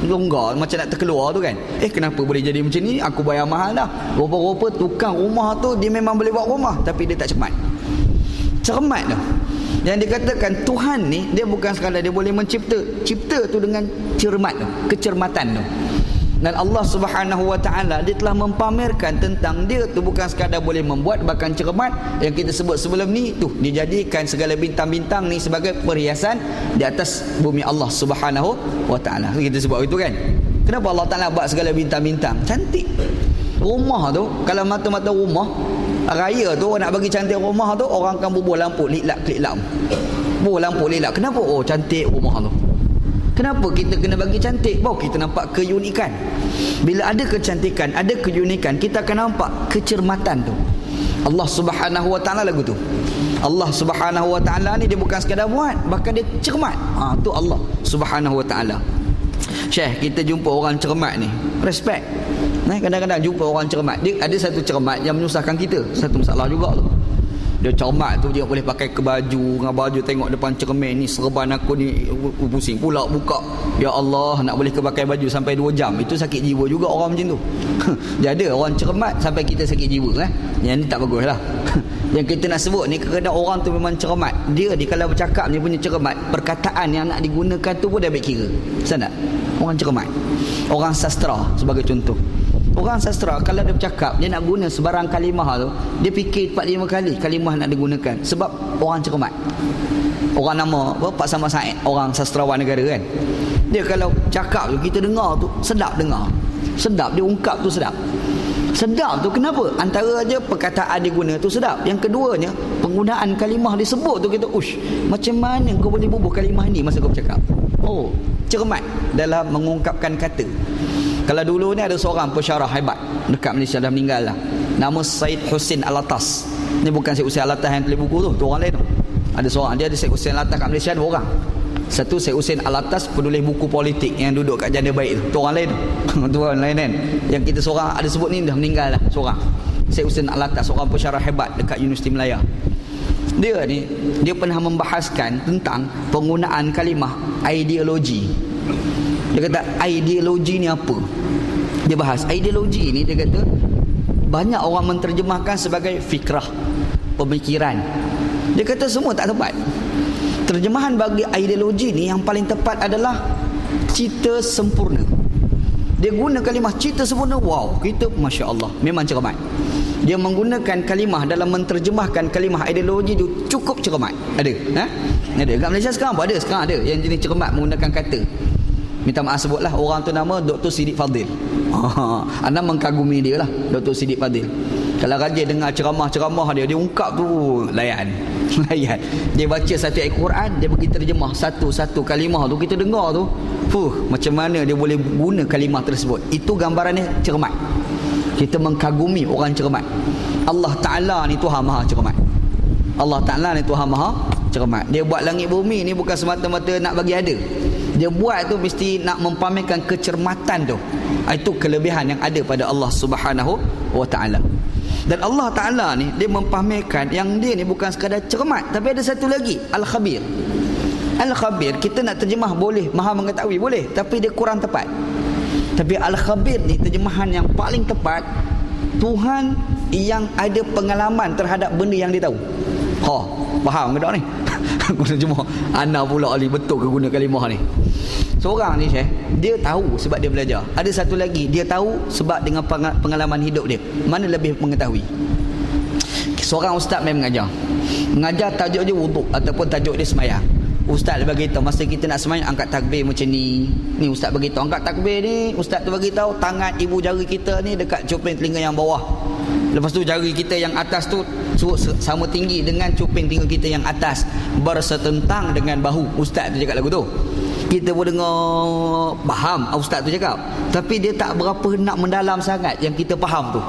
longgar macam nak terkeluar tu kan. Kenapa boleh jadi macam ni? Aku bayar mahal dah. Rupa-rupa tukang rumah tu dia memang boleh buat rumah, tapi dia tak cermat. Cermat tu yang dikatakan Tuhan ni, dia bukan sekadar dia boleh mencipta, cipta tu dengan cermat tu, kecermatan tu. Dan Allah Subhanahu wa taala dia telah mempamerkan tentang dia tu bukan sekadar boleh membuat, bahkan cermat. Yang kita sebut sebelum ni tu, dijadikan segala bintang-bintang ni sebagai perhiasan di atas bumi Allah Subhanahu wa taala. Kita sebut itu kan. Kenapa Allah Taala buat segala bintang-bintang? Cantik. Rumah tu, kalau mata-mata rumah raya tu nak bagi cantik rumah tu, orang akan bubuh lampu liklak-liklak. Bubuh lampu liklak. Kenapa? Cantik rumah tu. Kenapa kita kena bagi cantik? Baru kita nampak keunikan. Bila ada kecantikan, ada keunikan, kita akan nampak kecermatan tu. Allah Subhanahu wa taala lagu tu. Allah Subhanahu wa taala ni dia bukan sekadar buat, bahkan dia cermat. Tu Allah Subhanahu wa taala. Syekh, kita jumpa orang cermat ni, respect. Kadang-kadang jumpa orang cermat, dia ada satu cermat yang menyusahkan kita, satu masalah juga tu. Dia cermat tu, dia boleh pakai ke baju, dengan baju tengok depan cermin ni, serban aku ni pusing pula buka. Ya Allah, nak boleh ke pakai baju sampai 2 jam, itu sakit jiwa juga orang macam tu. Jadi orang cermat sampai kita sakit jiwa. Yang ni tak bagus lah. Yang kita nak sebut ni, kadang orang tu memang cermat. Dia kalau bercakap ni punya cermat, perkataan yang nak digunakan tu pun dah ambil kira. Betul tak? Orang cermat, orang sastra sebagai contoh. Orang sastra kalau dia bercakap, dia nak guna sebarang kalimah tu, dia fikir 4-5 kali kalimah nak digunakan. Sebab orang cermat. Orang nama apa, Pak Sama Said, orang sastrawan negara kan. Dia kalau cakap tu, kita dengar tu sedap dengar. Sedap, dia ungkap tu sedap. Sedap tu kenapa? Antara aja perkataan dia guna tu sedap. Yang keduanya, penggunaan kalimah disebut tu kita, macam mana kau boleh bubuh kalimah ni masa kau bercakap? Cermat dalam mengungkapkan kata. Kalau dulu ni ada seorang pensyarah hebat dekat Malaysia, dah meninggal lah. Nama Syed Hussein Alatas. Ni bukan Syed Hussein Alatas yang tulis buku tu, orang lain tu. Ada seorang, dia ada Syed Hussein Alatas kat Malaysia, 2 orang. Satu Syekh Hussein Alatas, penulis buku politik yang duduk kat Janda Baik tu. Tu orang lain tu. Tu orang lain kan. Yang kita seorang ada sebut ni dah meninggal dah seorang. Syekh Hussein Alatas, seorang pensyarah hebat dekat Universiti Melaya. Dia ni, dia pernah membahaskan tentang penggunaan kalimah ideologi. Dia kata ideologi ni apa? Dia bahas ideologi ni, dia kata banyak orang menterjemahkan sebagai fikrah, pemikiran. Dia kata semua tak tepat. Terjemahan bagi ideologi ni yang paling tepat adalah cita sempurna. Dia guna kalimah cita sempurna. Wow, kita Masya Allah, memang cermat. Dia menggunakan kalimah dalam menterjemahkan kalimah ideologi itu cukup cermat. Ada? Ada. Kat Malaysia sekarang apa ada? Sekarang ada yang jenis cermat menggunakan kata. Minta maaf sebutlah, orang tu nama Dr. Siddiq Fadil. Anda mengkagumi dia lah, Dr. Siddiq Fadil. Kalau rajin dengar ceramah-ceramah dia ungkap tu layan. Dia baca satu ayat Quran, dia bagi terjemah satu-satu kalimah tu, kita dengar tu, macam mana dia boleh guna kalimah tersebut. Itu gambarannya cermat. Kita mengkagumi orang cermat. Allah Ta'ala ni Tuhan Maha cermat. Allah Ta'ala ni Tuhan Maha cermat. Dia buat langit bumi ni bukan semata-mata nak bagi ada. Dia buat tu mesti nak mempamerkan kecermatan tu. Itu kelebihan yang ada pada Allah Subhanahu wa Ta'ala. Dan Allah Ta'ala ni dia mempamerkan yang dia ni bukan sekadar cermat, tapi ada satu lagi, Al-Khabir. Al-Khabir kita nak terjemah boleh, Maha mengetahui boleh, tapi dia kurang tepat. Tapi Al-Khabir ni terjemahan yang paling tepat, Tuhan yang ada pengalaman terhadap benda yang dia tahu. Faham ke tak ni? Aku terjemah ana pula Ali, betul ke guna kalimah ni? Seorang ni Syekh, dia tahu sebab dia belajar. Ada satu lagi, dia tahu sebab dengan pengalaman hidup dia. Mana lebih mengetahui? Seorang ustaz main mengajar. Mengajar tajuk dia wuduk ataupun tajuk dia semayang. Ustaz bagi tahu masa kita nak semayang angkat takbir macam ni. Ni ustaz bagi tahu angkat takbir ni, ustaz tu bagi tahu tangan ibu jari kita ni dekat cuping telinga yang bawah. Lepas tu jari kita yang atas tu suruh sama tinggi dengan cuping telinga kita yang atas, bersetentang dengan bahu. Ustaz tu cakap lagu tu. Kita pun dengar faham ustaz tu cakap, tapi dia tak berapa nak mendalam sangat yang kita faham tu.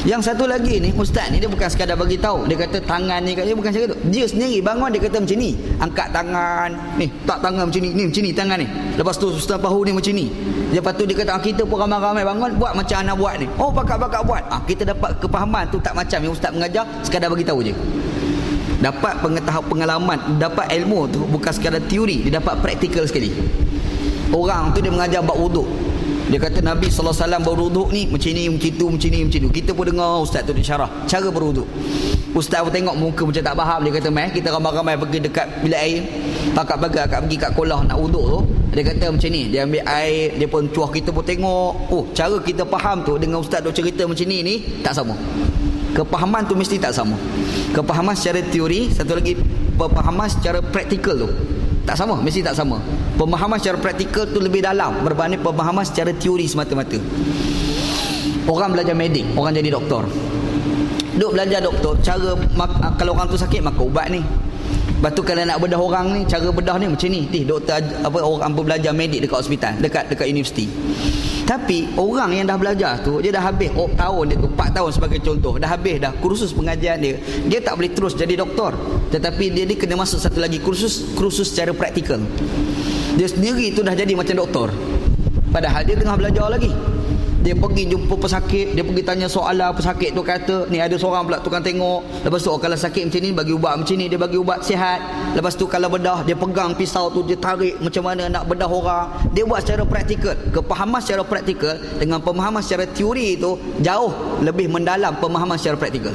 Yang satu lagi ni, ustaz ni dia bukan sekadar bagi tahu. Dia kata tangan ni, dia bukan cakap tu. Dia sendiri bangun dia kata macam ni. Angkat tangan ni, tak tangan macam ni macam ni tangan ni. Lepas tu ustaz bahu ni macam ni. Lepas tu dia kata kita pun ramai-ramai bangun buat macam anak buat ni. Pakak-pakak buat. Kita dapat kepahaman tu tak macam yang ustaz mengajar sekadar bagi tahu je. Dapat pengetahuan, pengalaman, dapat ilmu tu bukan sekadar teori, dia dapat praktikal sekali. Orang tu dia mengajar bab wuduk. Dia kata Nabi SAW berwuduk ni macam ni, macam tu, macam ni, macam tu. Kita pun dengar ustaz tu dia syarah cara berwuduk. Ustaz pun tengok muka macam tak faham. Dia kata kita ramai-ramai pergi dekat bilik air, pakak-pakak pergi kat kolah nak wuduk tu. Dia kata macam ni, dia ambil air, dia pun cuah, kita pun tengok. Cara kita faham tu dengan ustaz tu cerita macam ni tak sama. Kepahaman tu mesti tak sama. Kepahaman secara teori, satu lagi pemahaman secara praktikal tu tak sama, mesti tak sama. Pemahaman secara praktikal tu lebih dalam berbanding pemahaman secara teori semata-mata. Orang belajar medik, orang jadi doktor. Duk belajar doktor, cara kalau orang tu sakit makan ubat ni. Lepas tu kalau nak bedah orang ni, cara bedah ni macam ni. Doktor orang belajar medik dekat hospital, dekat universiti. Tapi orang yang dah belajar tu, dia dah habis tahun dia tu, 4 tahun sebagai contoh, dah habis dah kursus pengajian dia. Dia tak boleh terus jadi doktor, tetapi dia kena masuk satu lagi kursus secara praktikal. Dia sendiri tu dah jadi macam doktor, padahal dia tengah belajar lagi. Dia pergi jumpa pesakit, dia pergi tanya soalan pesakit tu, kata ni ada seorang pula tukang tengok. Lepas tu kalau sakit macam ni bagi ubat macam ni, dia bagi ubat sihat. Lepas tu kalau bedah, dia pegang pisau tu, dia tarik macam mana nak bedah orang. Dia buat secara praktikal. Kepahaman secara praktikal dengan pemahaman secara teori itu jauh lebih mendalam pemahaman secara praktikal.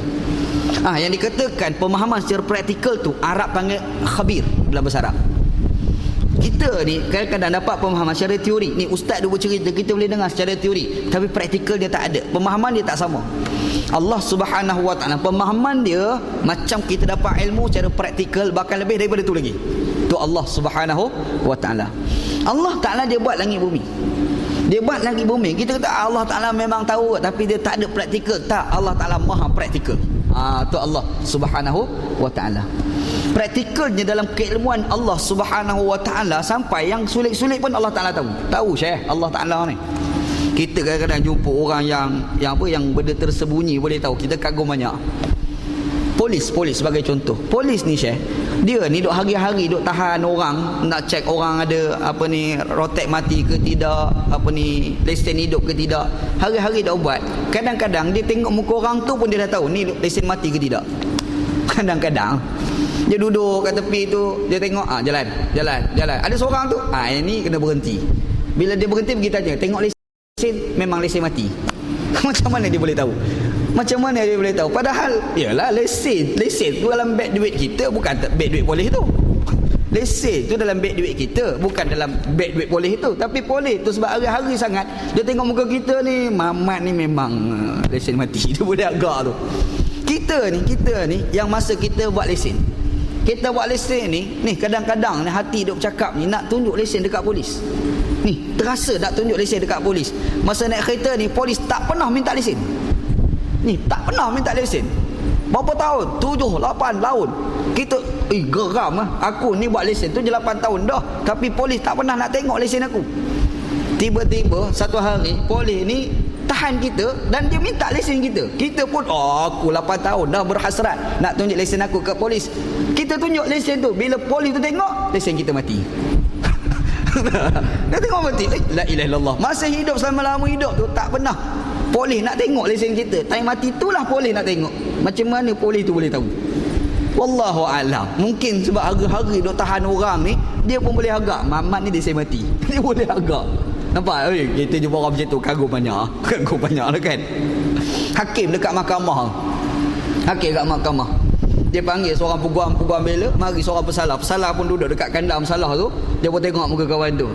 Yang dikatakan pemahaman secara praktikal tu Arab panggil khabir dalam bahasa Arab. Kita ni kadang-kadang dapat pemahaman secara teori. Ni ustaz dia bercerita, kita boleh dengar secara teori, tapi praktikal dia tak ada. Pemahaman dia tak sama. Allah Subhanahu wa Ta'ala, pemahaman dia macam kita dapat ilmu secara praktikal, bahkan lebih daripada tu lagi. Tu Allah Subhanahu wa Ta'ala. Allah Ta'ala dia buat langit bumi. Dia buat langit bumi. Kita kata Allah Ta'ala memang tahu, tapi dia tak ada praktikal. Tak, Allah Ta'ala maha praktikal. Tu Allah Subhanahu wa Ta'ala. Praktikalnya dalam keilmuan Allah Subhanahu wa Ta'ala, sampai yang sulit-sulit pun Allah Ta'ala tahu. Tahu Syekh Allah Ta'ala ni. Kita kadang-kadang jumpa orang yang benda tersembunyi boleh tahu. Kita kagum banyak. Polis sebagai contoh. Polis ni Syekh, dia ni duk hari-hari duk tahan orang, nak cek orang ada apa ni rotek mati ke tidak, apa ni lesen hidup ke tidak. Hari-hari dah buat. Kadang-kadang dia tengok muka orang tu pun dia dah tahu ni lesen mati ke tidak. Kadang-kadang dia duduk kat tepi tu, dia tengok jalan. Ada seorang tu, ini kena berhenti. Bila dia berhenti pergi tanya, tengok lesen, memang lesen mati. Macam mana dia boleh tahu? Padahal yalah lesen tu dalam beg duit kita, bukan beg duit polis tu. Lesen tu dalam beg duit kita, bukan dalam beg duit polis tu. Tapi polis tu sebab hari-hari sangat dia tengok muka kita ni, Mamat ni memang lesen mati. Dia boleh agak tu. Kita ni yang masa kita buat lesen, ni kadang-kadang ni hati duk bercakap ni nak tunjuk lesen dekat polis. Ni terasa nak tunjuk lesen dekat polis. Masa naik kereta ni, polis tak pernah minta lesen. Berapa tahun? 7, 8 tahun. Kita geram lah. Aku ni buat lesen tu je 8 tahun dah, tapi polis tak pernah nak tengok lesen aku. Tiba-tiba satu hari polis ni tahan kita dan dia minta lesen kita. Kita pun aku 8 tahun dah berhasrat nak tunjuk lesen aku ke polis. Kita tunjuk lesen tu, bila polis tu tengok, lesen kita mati. Dia tengok mati. La ilaha illallah. Masa hidup selama-lama hidup tu tak pernah polis nak tengok lesen kita. Time mati itulah polis nak tengok. Macam mana polis tu boleh tahu? Wallahu alam. Mungkin sebab hari-hari duk tahan orang ni, dia pun boleh agak Mamat ni lesen mati. Dia boleh agak. Nampak? Kita jumpa orang macam tu, kagum banyak lah kan. Hakim dekat mahkamah. Dia panggil seorang peguam bela, mari seorang pesalah pun duduk dekat kandang pesalah tu. Dia pun tengok muka kawan tu,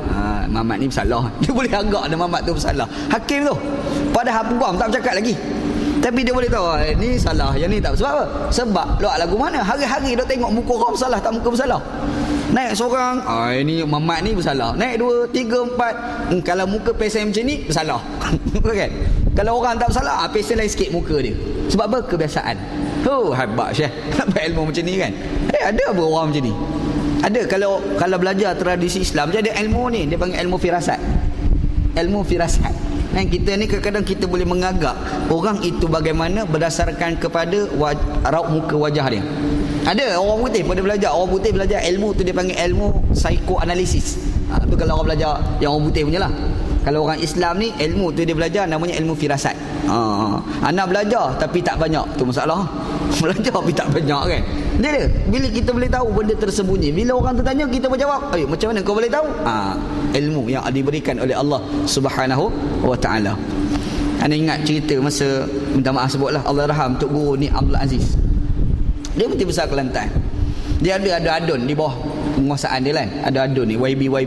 Mamat ni bersalah. Dia boleh agak ada Mamat tu bersalah. Hakim tu, padahal peguam tak bercakap lagi, tapi dia boleh tahu ni salah, yang ni tak. Sebab apa? Sebab luar lagu mana hari-hari duk tengok muka orang bersalah tak muka bersalah. Naik seorang, ini Mamat ni bersalah. Naik 2, 3, 4, kalau muka pesen macam ni bersalah. Kan? Kalau orang tak bersalah, pesen lain sikit muka dia. Sebab apa? Kebiasaan. Hebat Syekh. Dapat ilmu macam ni kan. Ada apa orang macam ni? Ada. Kalau belajar tradisi Islam, dia ada ilmu ni, dia panggil ilmu firasat. Dan kita ni kadang-kadang kita boleh mengagak orang itu bagaimana berdasarkan kepada raut muka wajah dia. Ada orang putih pada belajar. Orang putih belajar ilmu tu dia panggil ilmu psikoanalisis. Tu kalau orang belajar yang orang putih punya lah. Kalau orang Islam ni ilmu tu dia belajar namanya ilmu firasat. Anak belajar tapi tak banyak, tu masalah. Belajar tapi tak banyak kan. Dia bila kita boleh tahu benda tersembunyi, bila orang tu tanya kita berjawab, macam mana kau boleh tahu? Ilmu yang diberikan oleh Allah Subhanahu wa taala. Ana ingat cerita masa, minta maaf sebutlah, Allahyarham Tok Guru ni Abdul Aziz. Dia Mufti Besar Kelantan. Dia ada adun di bawah penguasaan dia kan. Ada adun ni YB.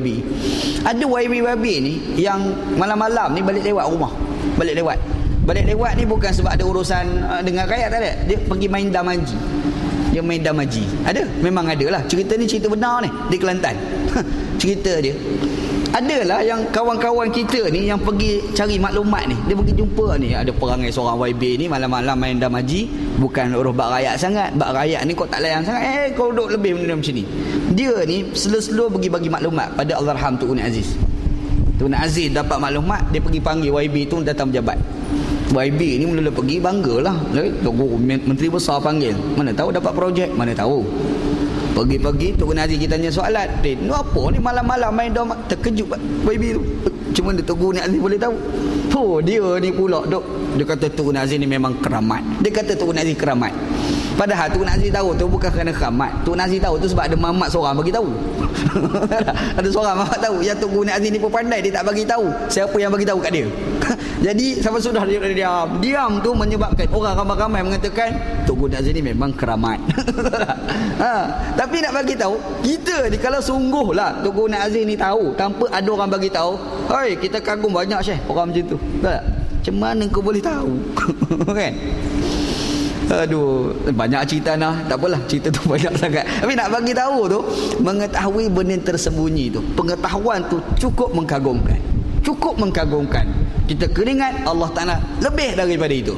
Ada YB ni yang malam-malam ni balik lewat rumah. Balik lewat ni bukan sebab ada urusan dengan rakyat, tak ada. Dia pergi main damaji. Ada, memang ada lah. Cerita ni cerita benar ni di Kelantan. Cerita dia. Adalah yang kawan-kawan kita ni yang pergi cari maklumat ni, dia pergi jumpa ni ada perangai seorang YB ni malam-malam main damaji, bukan urus bak rakyat sangat. Bak rakyat ni kau tak layan sangat, kau duduk lebih benda macam ni. Dia ni slow-slow bagi maklumat pada Allahyarham Tok Aziz. Tok Aziz dapat maklumat, dia pergi panggil YB tu datang pejabat. YB ni mula-mula pergi banggalah. Tok Guru Menteri Besar panggil. Mana tahu dapat projek, mana tahu. Pagi-pagi Tok Aziz kita tanya soalan. Ni apa ni malam-malam main dom, terkejut YB tu. Cuma Tok Guru Aziz boleh tahu. Dia ni pula dok. Dia kata Tok Aziz ni memang keramat. Padahal Tok Aziz tahu tu bukan kerana keramat. Tok Aziz tahu tu sebab ada mamat seorang bagi tahu. Ada seorang mamat tahu yang Tok Guru Aziz ni pun pandai, dia tak bagi tahu siapa yang bagi tahu kat dia. Jadi sampai sudah dia diam tu menyebabkan orang ramai-ramai mengatakan Tok Guru Aziz ni memang keramat. Tapi nak bagi tahu kita ni, kalau sungguhlah Tok Guru Aziz ni tahu tanpa ada orang bagi tahu, kita kagum banyak Syekh orang macam tu. Tak? Macam mana kau boleh tahu? Kan? Aduh, banyak cerita nah. Tak apalah, cerita tu banyak sangat. Tapi nak bagi tahu tu, mengetahui benda tersembunyi tu, pengetahuan tu cukup mengagumkan. Kita kena ingat Allah Ta'ala lebih daripada itu.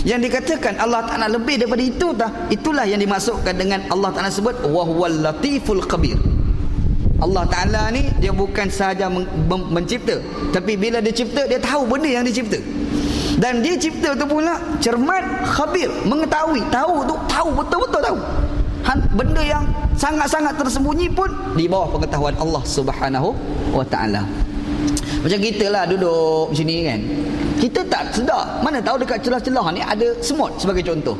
Yang dikatakan Allah Ta'ala lebih daripada itu, itulah yang dimaksudkan dengan Allah Ta'ala sebut wa huwal latiful khabir. Allah Ta'ala ni dia bukan sahaja mencipta, tapi bila dia cipta dia tahu benda yang dicipta. Dan dia cipta tu pula cermat, khabir, mengetahui, tahu betul-betul tahu. Benda yang sangat-sangat tersembunyi pun di bawah pengetahuan Allah Subhanahu wa taala. Macam kita lah duduk macam ni kan, kita tak sedar, mana tahu dekat celah-celah ni ada semut sebagai contoh.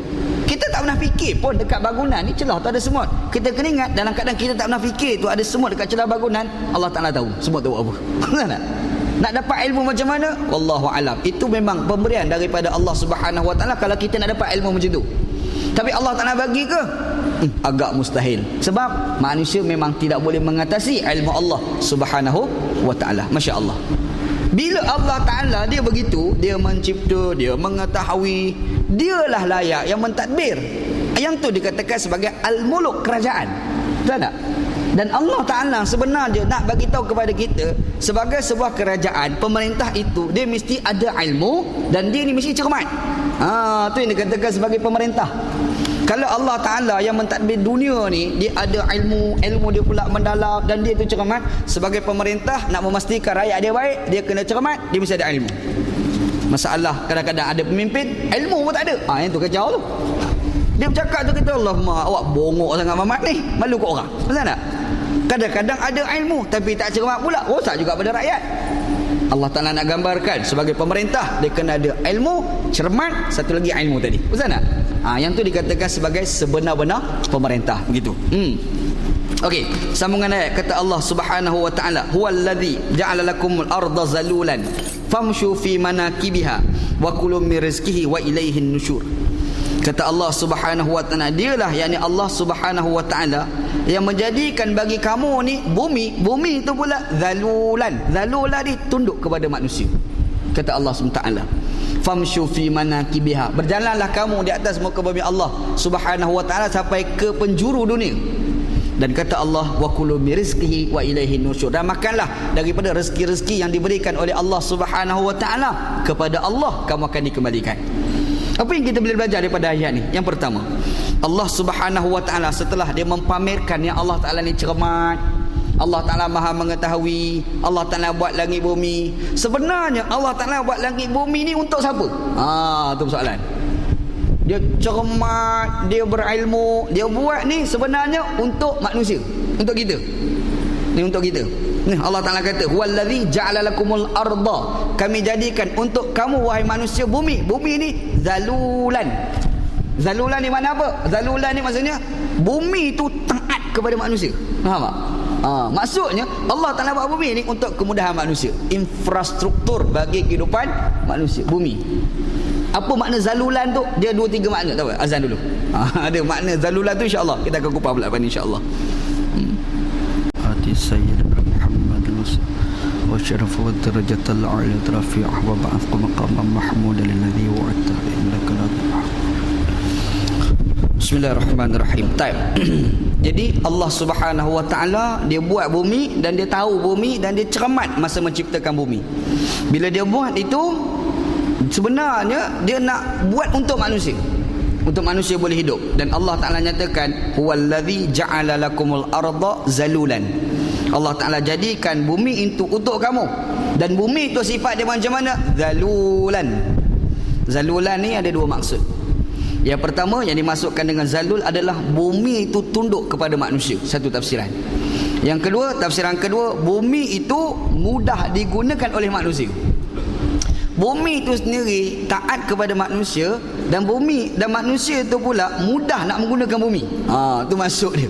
Kita tak pernah fikir pun dekat bangunan ni celah tu ada semut. Kita kena ingat dalam keadaan kita tak pernah fikir tu ada semut dekat celah bangunan, Allah Taala tahu semut tu buat apa. Nak dapat ilmu macam mana? Wallahu alam. Itu memang pemberian daripada Allah Subhanahu wa taala kalau kita nak dapat ilmu macam tu. Tapi Allah Taala bagi ke? Agak mustahil. Sebab manusia memang tidak boleh mengatasi ilmu Allah Subhanahu wa taala. Masya-Allah. Bila Allah Ta'ala dia begitu, dia mencipta, dia mengetahui, dialah layak yang mentadbir. Yang tu dikatakan sebagai al-muluk, kerajaan. Betul tak? Dan Allah Ta'ala sebenarnya nak bagi tahu kepada kita, sebagai sebuah kerajaan, pemerintah itu dia mesti ada ilmu dan dia ni mesti cermat. Tu yang dikatakan sebagai pemerintah. Kalau Allah Ta'ala yang mentadbir dunia ni, dia ada ilmu dia pula mendalam dan dia tu cermat. Sebagai pemerintah nak memastikan rakyat dia baik, dia kena cermat, dia mesti ada ilmu. Masalah kadang-kadang ada pemimpin ilmu pun tak ada, yang tu kacau tu. Dia bercakap tu kita, Allahumma awak bongok sangat Mamat ni, malu kat orang. Betul tak? Kadang-kadang ada ilmu tapi tak cermat pula, rosak juga pada rakyat. Allah Ta'ala nak gambarkan sebagai pemerintah dia kena ada ilmu, cermat, satu lagi ilmu tadi. Betul tak? Yang tu dikatakan sebagai sebenar-benar pemerintah begitu. Okey, sambungan ayat kata Allah Subhanahu wa taala, huwallazi ja'ala lakumul arda zalulan famshu fi manakibiha wa kulu min rizqihi wa ilaihin nusyur. Kata Allah Subhanahu wa taala, dialah yakni Allah Subhanahu wa taala yang menjadikan bagi kamu ni bumi itu pula zalulan ni tunduk kepada manusia. Kata Allah Subhanahu wa taala, famshu fi manakibiha, berjalanlah kamu di atas muka bumi Allah Subhanahu wa taala sampai ke penjuru dunia. Dan kata Allah, wa kulu min rizqihi wa ilaihin nusyur, dan makanlah daripada rezeki-rezeki yang diberikan oleh Allah Subhanahu wa taala, kepada Allah kamu akan dikembalikan. Apa yang kita boleh belajar daripada ayat ni? Yang pertama, Allah Subhanahu wa taala setelah dia mempamerkan yang Allah Taala ni cermat, Allah Ta'ala maha mengetahui, Allah Ta'ala buat langit bumi. Sebenarnya Allah Ta'ala buat langit bumi ni untuk siapa? Tu persoalan. Dia cermat, dia berilmu, dia buat ni sebenarnya untuk manusia, untuk kita. Ni untuk kita. Ni Allah Ta'ala kata, huwallazi ja'ala lakumul arda, kami jadikan untuk kamu wahai manusia bumi. Bumi ni zalulan. Zalulan ni mana apa? Zalulan ni maksudnya bumi tu taat kepada manusia. Faham tak? Maksudnya Allah Ta'ala buat bumi ni untuk kemudahan manusia, infrastruktur bagi kehidupan manusia. Bumi. Apa makna zalulan tu? Dia 2-3 makna. Tahu tak? Azan dulu. Ada makna zalulan tu, insya-Allah kita akan kupas pula ni, insya-Allah. Hati sayyidina Muhammad wa syarafu wa darajatal a'la rafi'ah wa ba'athqa maqaman mahmudan alladhi wa'adta innaka la tuhib. Bismillahirrahmanirrahim. Baik. Jadi Allah Subhanahu wa taala dia buat bumi dan dia tahu bumi dan dia cermat masa menciptakan bumi. Bila dia buat itu, sebenarnya dia nak buat untuk manusia, untuk manusia boleh hidup. Dan Allah Taala nyatakan, huwallazi ja'ala lakumul arda zalulan, Allah Taala jadikan bumi itu untuk kamu. Dan bumi itu sifat dia macam mana? Zalulan. Zalulan ni ada 2 maksud. Yang pertama yang dimasukkan dengan zalul adalah bumi itu tunduk kepada manusia, satu tafsiran. Yang kedua, tafsiran kedua, bumi itu mudah digunakan oleh manusia. Bumi itu sendiri taat kepada manusia, dan bumi dan manusia itu pula mudah nak menggunakan bumi. Itu maksud dia.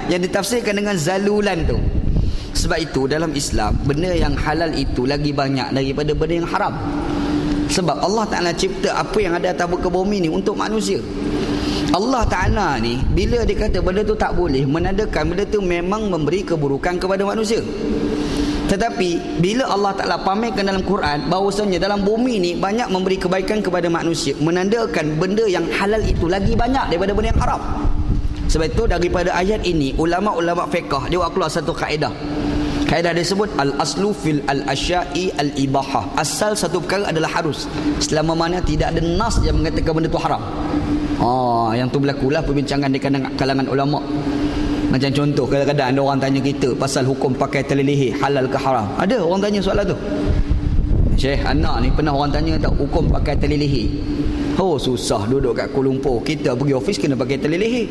Yang ditafsirkan dengan zalulan tu. Sebab itu dalam Islam, benda yang halal itu lagi banyak daripada benda yang haram. Sebab Allah Ta'ala cipta apa yang ada atas muka bumi ni untuk manusia. Allah Ta'ala ni bila dia kata benda tu tak boleh, menandakan benda tu memang memberi keburukan kepada manusia. Tetapi bila Allah Ta'ala pamerkan dalam Quran bahawasanya dalam bumi ni banyak memberi kebaikan kepada manusia, menandakan benda yang halal itu lagi banyak daripada benda yang haram. Sebab itu daripada ayat ini ulama-ulama fiqh dia buat keluar satu kaedah. Kaedah dia sebut al-aslu fil al-asya'i al-ibahah. Asal satu perkara adalah harus, selama mana tidak ada nas yang mengatakan benda tu haram. Yang tu berlakulah perbincangan di kalangan ulama. Macam contoh, kadang-kadang ada orang tanya kita pasal hukum pakai tali leher, halal ke haram. Ada orang tanya soalan tu. Syekh, anak ni pernah orang tanya tak hukum pakai tali leher? Oh, susah duduk kat Kuala Lumpur. Kita pergi office kena pakai tali leher.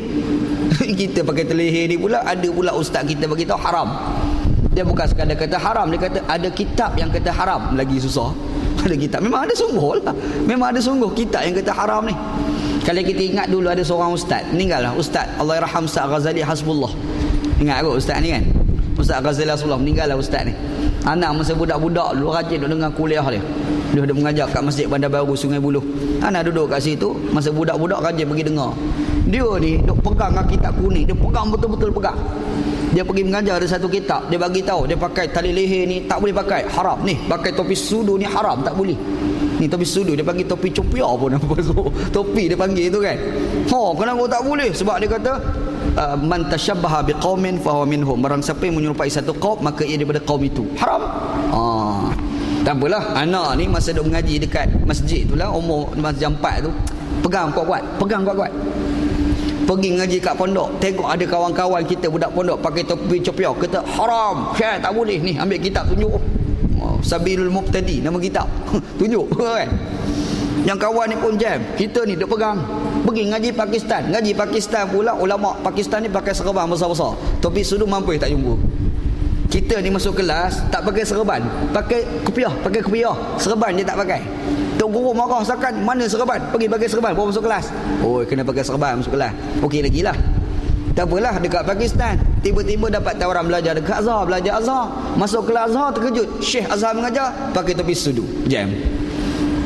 Kita pakai tali leher ni pula, ada pula ustaz kita bagi tahu haram. Dia bukan sekadar kata haram, dia kata ada kitab yang kata haram, lagi susah. Ada kitab, memang ada sungguh lah. Memang ada sungguh kitab yang kata haram ni. Kalau kita ingat dulu ada seorang ustaz, meninggal lah ustaz, Allahyarham Ustaz Ghazali Hasbullah. Ingat kot ustaz ni kan? Ustaz Ghazali Hasbullah, meninggal lah ustaz ni. Anak masa budak-budak dulu rajin duduk dengar kuliah dia. Dia ada mengajar kat Masjid Bandar Baru Sungai Buloh. Anak duduk kat situ, masa budak-budak rajin pergi dengar. Dia ni duk pegang kitab kuning, dia pegang betul-betul pegang. Dia pergi mengajar ada satu kitab, dia bagi tahu dia pakai tali leher ni tak boleh pakai, haram. Ni pakai topi sudu ni haram, tak boleh. Ni topi sudu, dia panggil topi copia pun apa so, topi dia panggil tu kan. Kenapa tak boleh? Sebab dia kata man tashabbaha biqaumin fa huwa minhum. Barang siapa yang menyerupai satu kaum maka ia daripada kaum itu. Haram. Tak apalah, anak ni masa duk mengaji dekat masjid tu lah, umur masa jam 4 tu, pegang kuat-kuat. Pergi ngaji kat pondok, tengok ada kawan-kawan kita budak pondok pakai topi copiah, kata haram. Syekh tak boleh ni, ambil kitab tunjuk. Sabilul Muqtadi nama kitab. Tunjuk kan. Yang kawan ni pun jam, kita ni duk pegang. Pergi ngaji Pakistan pula, ulama Pakistan ni pakai serban besar-besar. Topi sudu mampu tak jumpa. Kita ni masuk kelas tak pakai serban, pakai kopiah. Serban dia tak pakai. Tok guru marah sakan, mana serban? Pergi pakai serban baru masuk kelas. Oh, kena pakai serban masuk kelas. Okey lagi lah. Tak apalah, dekat Pakistan tiba-tiba dapat tawaran belajar dekat Azhar, belajar Azhar. Masuk kelas Azhar terkejut, Syekh Azhar mengajar pakai topi sudu. Jam.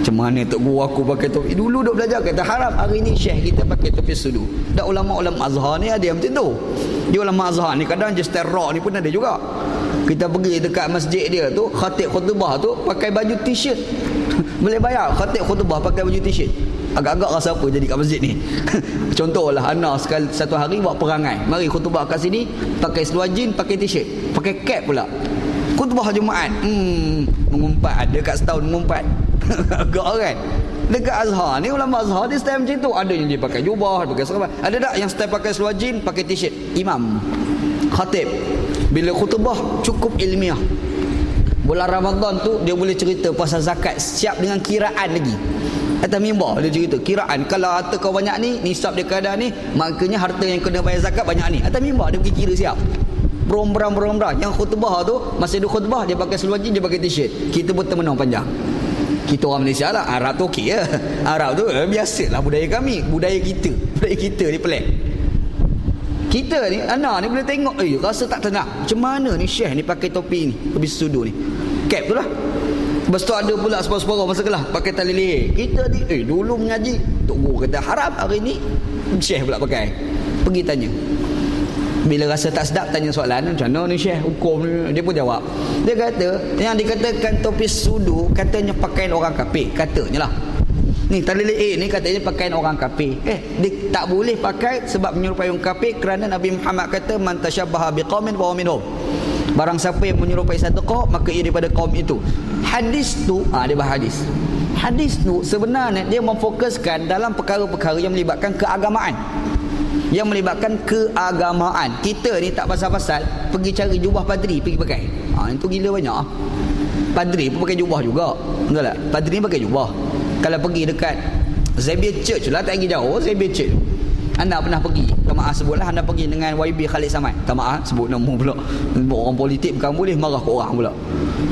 Macam mana tok guru aku pakai topi? Dulu duk belajar kata haram, hari ni Syekh kita pakai topi sudu. Dan ulama-ulama Azhar ni ada yang macam tu. Dia ulama Azhar ni kadang just terror ni pun ada juga. Kita pergi dekat masjid dia tu, khatib khutbah tu pakai baju t-shirt. Boleh bayar khatib khutbah pakai baju t-shirt. Agak-agak rasa apa jadi kat masjid ni. Contohlah anak sekali satu hari buat perangai, mari khutbah kat sini pakai seluar jeans, pakai t-shirt, pakai cap pula. Khutbah Jumaat. Mengumpat ada kat setahun mengumpat. Agak kan. Dekat Azhar ni ulama Azhar dia style macam tu. Ada yang dia pakai jubah, pakai serban. Ada tak yang style pakai seluar jeans, pakai t-shirt. Imam, khatib bila khutbah cukup ilmiah. Bulan Ramadan tu dia boleh cerita pasal zakat siap dengan kiraan lagi. Atas mimbar dia cerita kiraan, kalau harta kau banyak ni, nisab dia keadaan ni, maknanya harta yang kena bayar zakat banyak ni. Atas mimbar dia pergi kira siap. Berombrang. Yang khutbah tu masa dia khutbah dia pakai seluar jeans, dia pakai t-shirt. Kita pun termenung panjang. Kita orang Malaysia lah, Arab tu okey ya. Arab tu biasalah budaya kami, budaya kita ni pelik. Kita ni, anak ni boleh tengok, rasa tak tenang. Macam mana ni Syekh ni pakai topi ni, topi sudu ni. Cap tu lah. Lepas tu ada pula separa-separa masa kelas pakai tali leher. Kita ni, dulu mengaji, tok guru kata haram, hari ni Syekh pula pakai. Pergi tanya. Bila rasa tak sedap tanya soalan, macam mana ni Syekh hukum ni? Dia pun jawab. Dia kata, yang dikatakan topi sudu katanya pakaian orang kafir, katanya lah. Ni tali leher ni katanya pakaian orang kafir. Dia tak boleh pakai sebab menyerupai orang kafir, kerana Nabi Muhammad kata man tashabbaha biqaumin fa huwa minhum. Barang siapa yang menyerupai satu kaum maka ia daripada kaum itu. Hadis tu, dia bahas hadis. Hadis tu sebenarnya dia memfokuskan dalam perkara-perkara yang melibatkan keagamaan. Kita ni tak pasal-pasal pergi cari jubah padri pergi pakai. Itu gila banyak. Padri pun pakai jubah juga. Betul tak? Padri pakai jubah. Kalau pergi dekat Xavier Church lah, tak pergi jauh, Xavier Church. Anda pernah pergi, tak maaf sebutlah, anda pergi dengan YB Khalid Samad. Tak maaf sebut nama pula. Orang politik bukan boleh marah ke orang pula.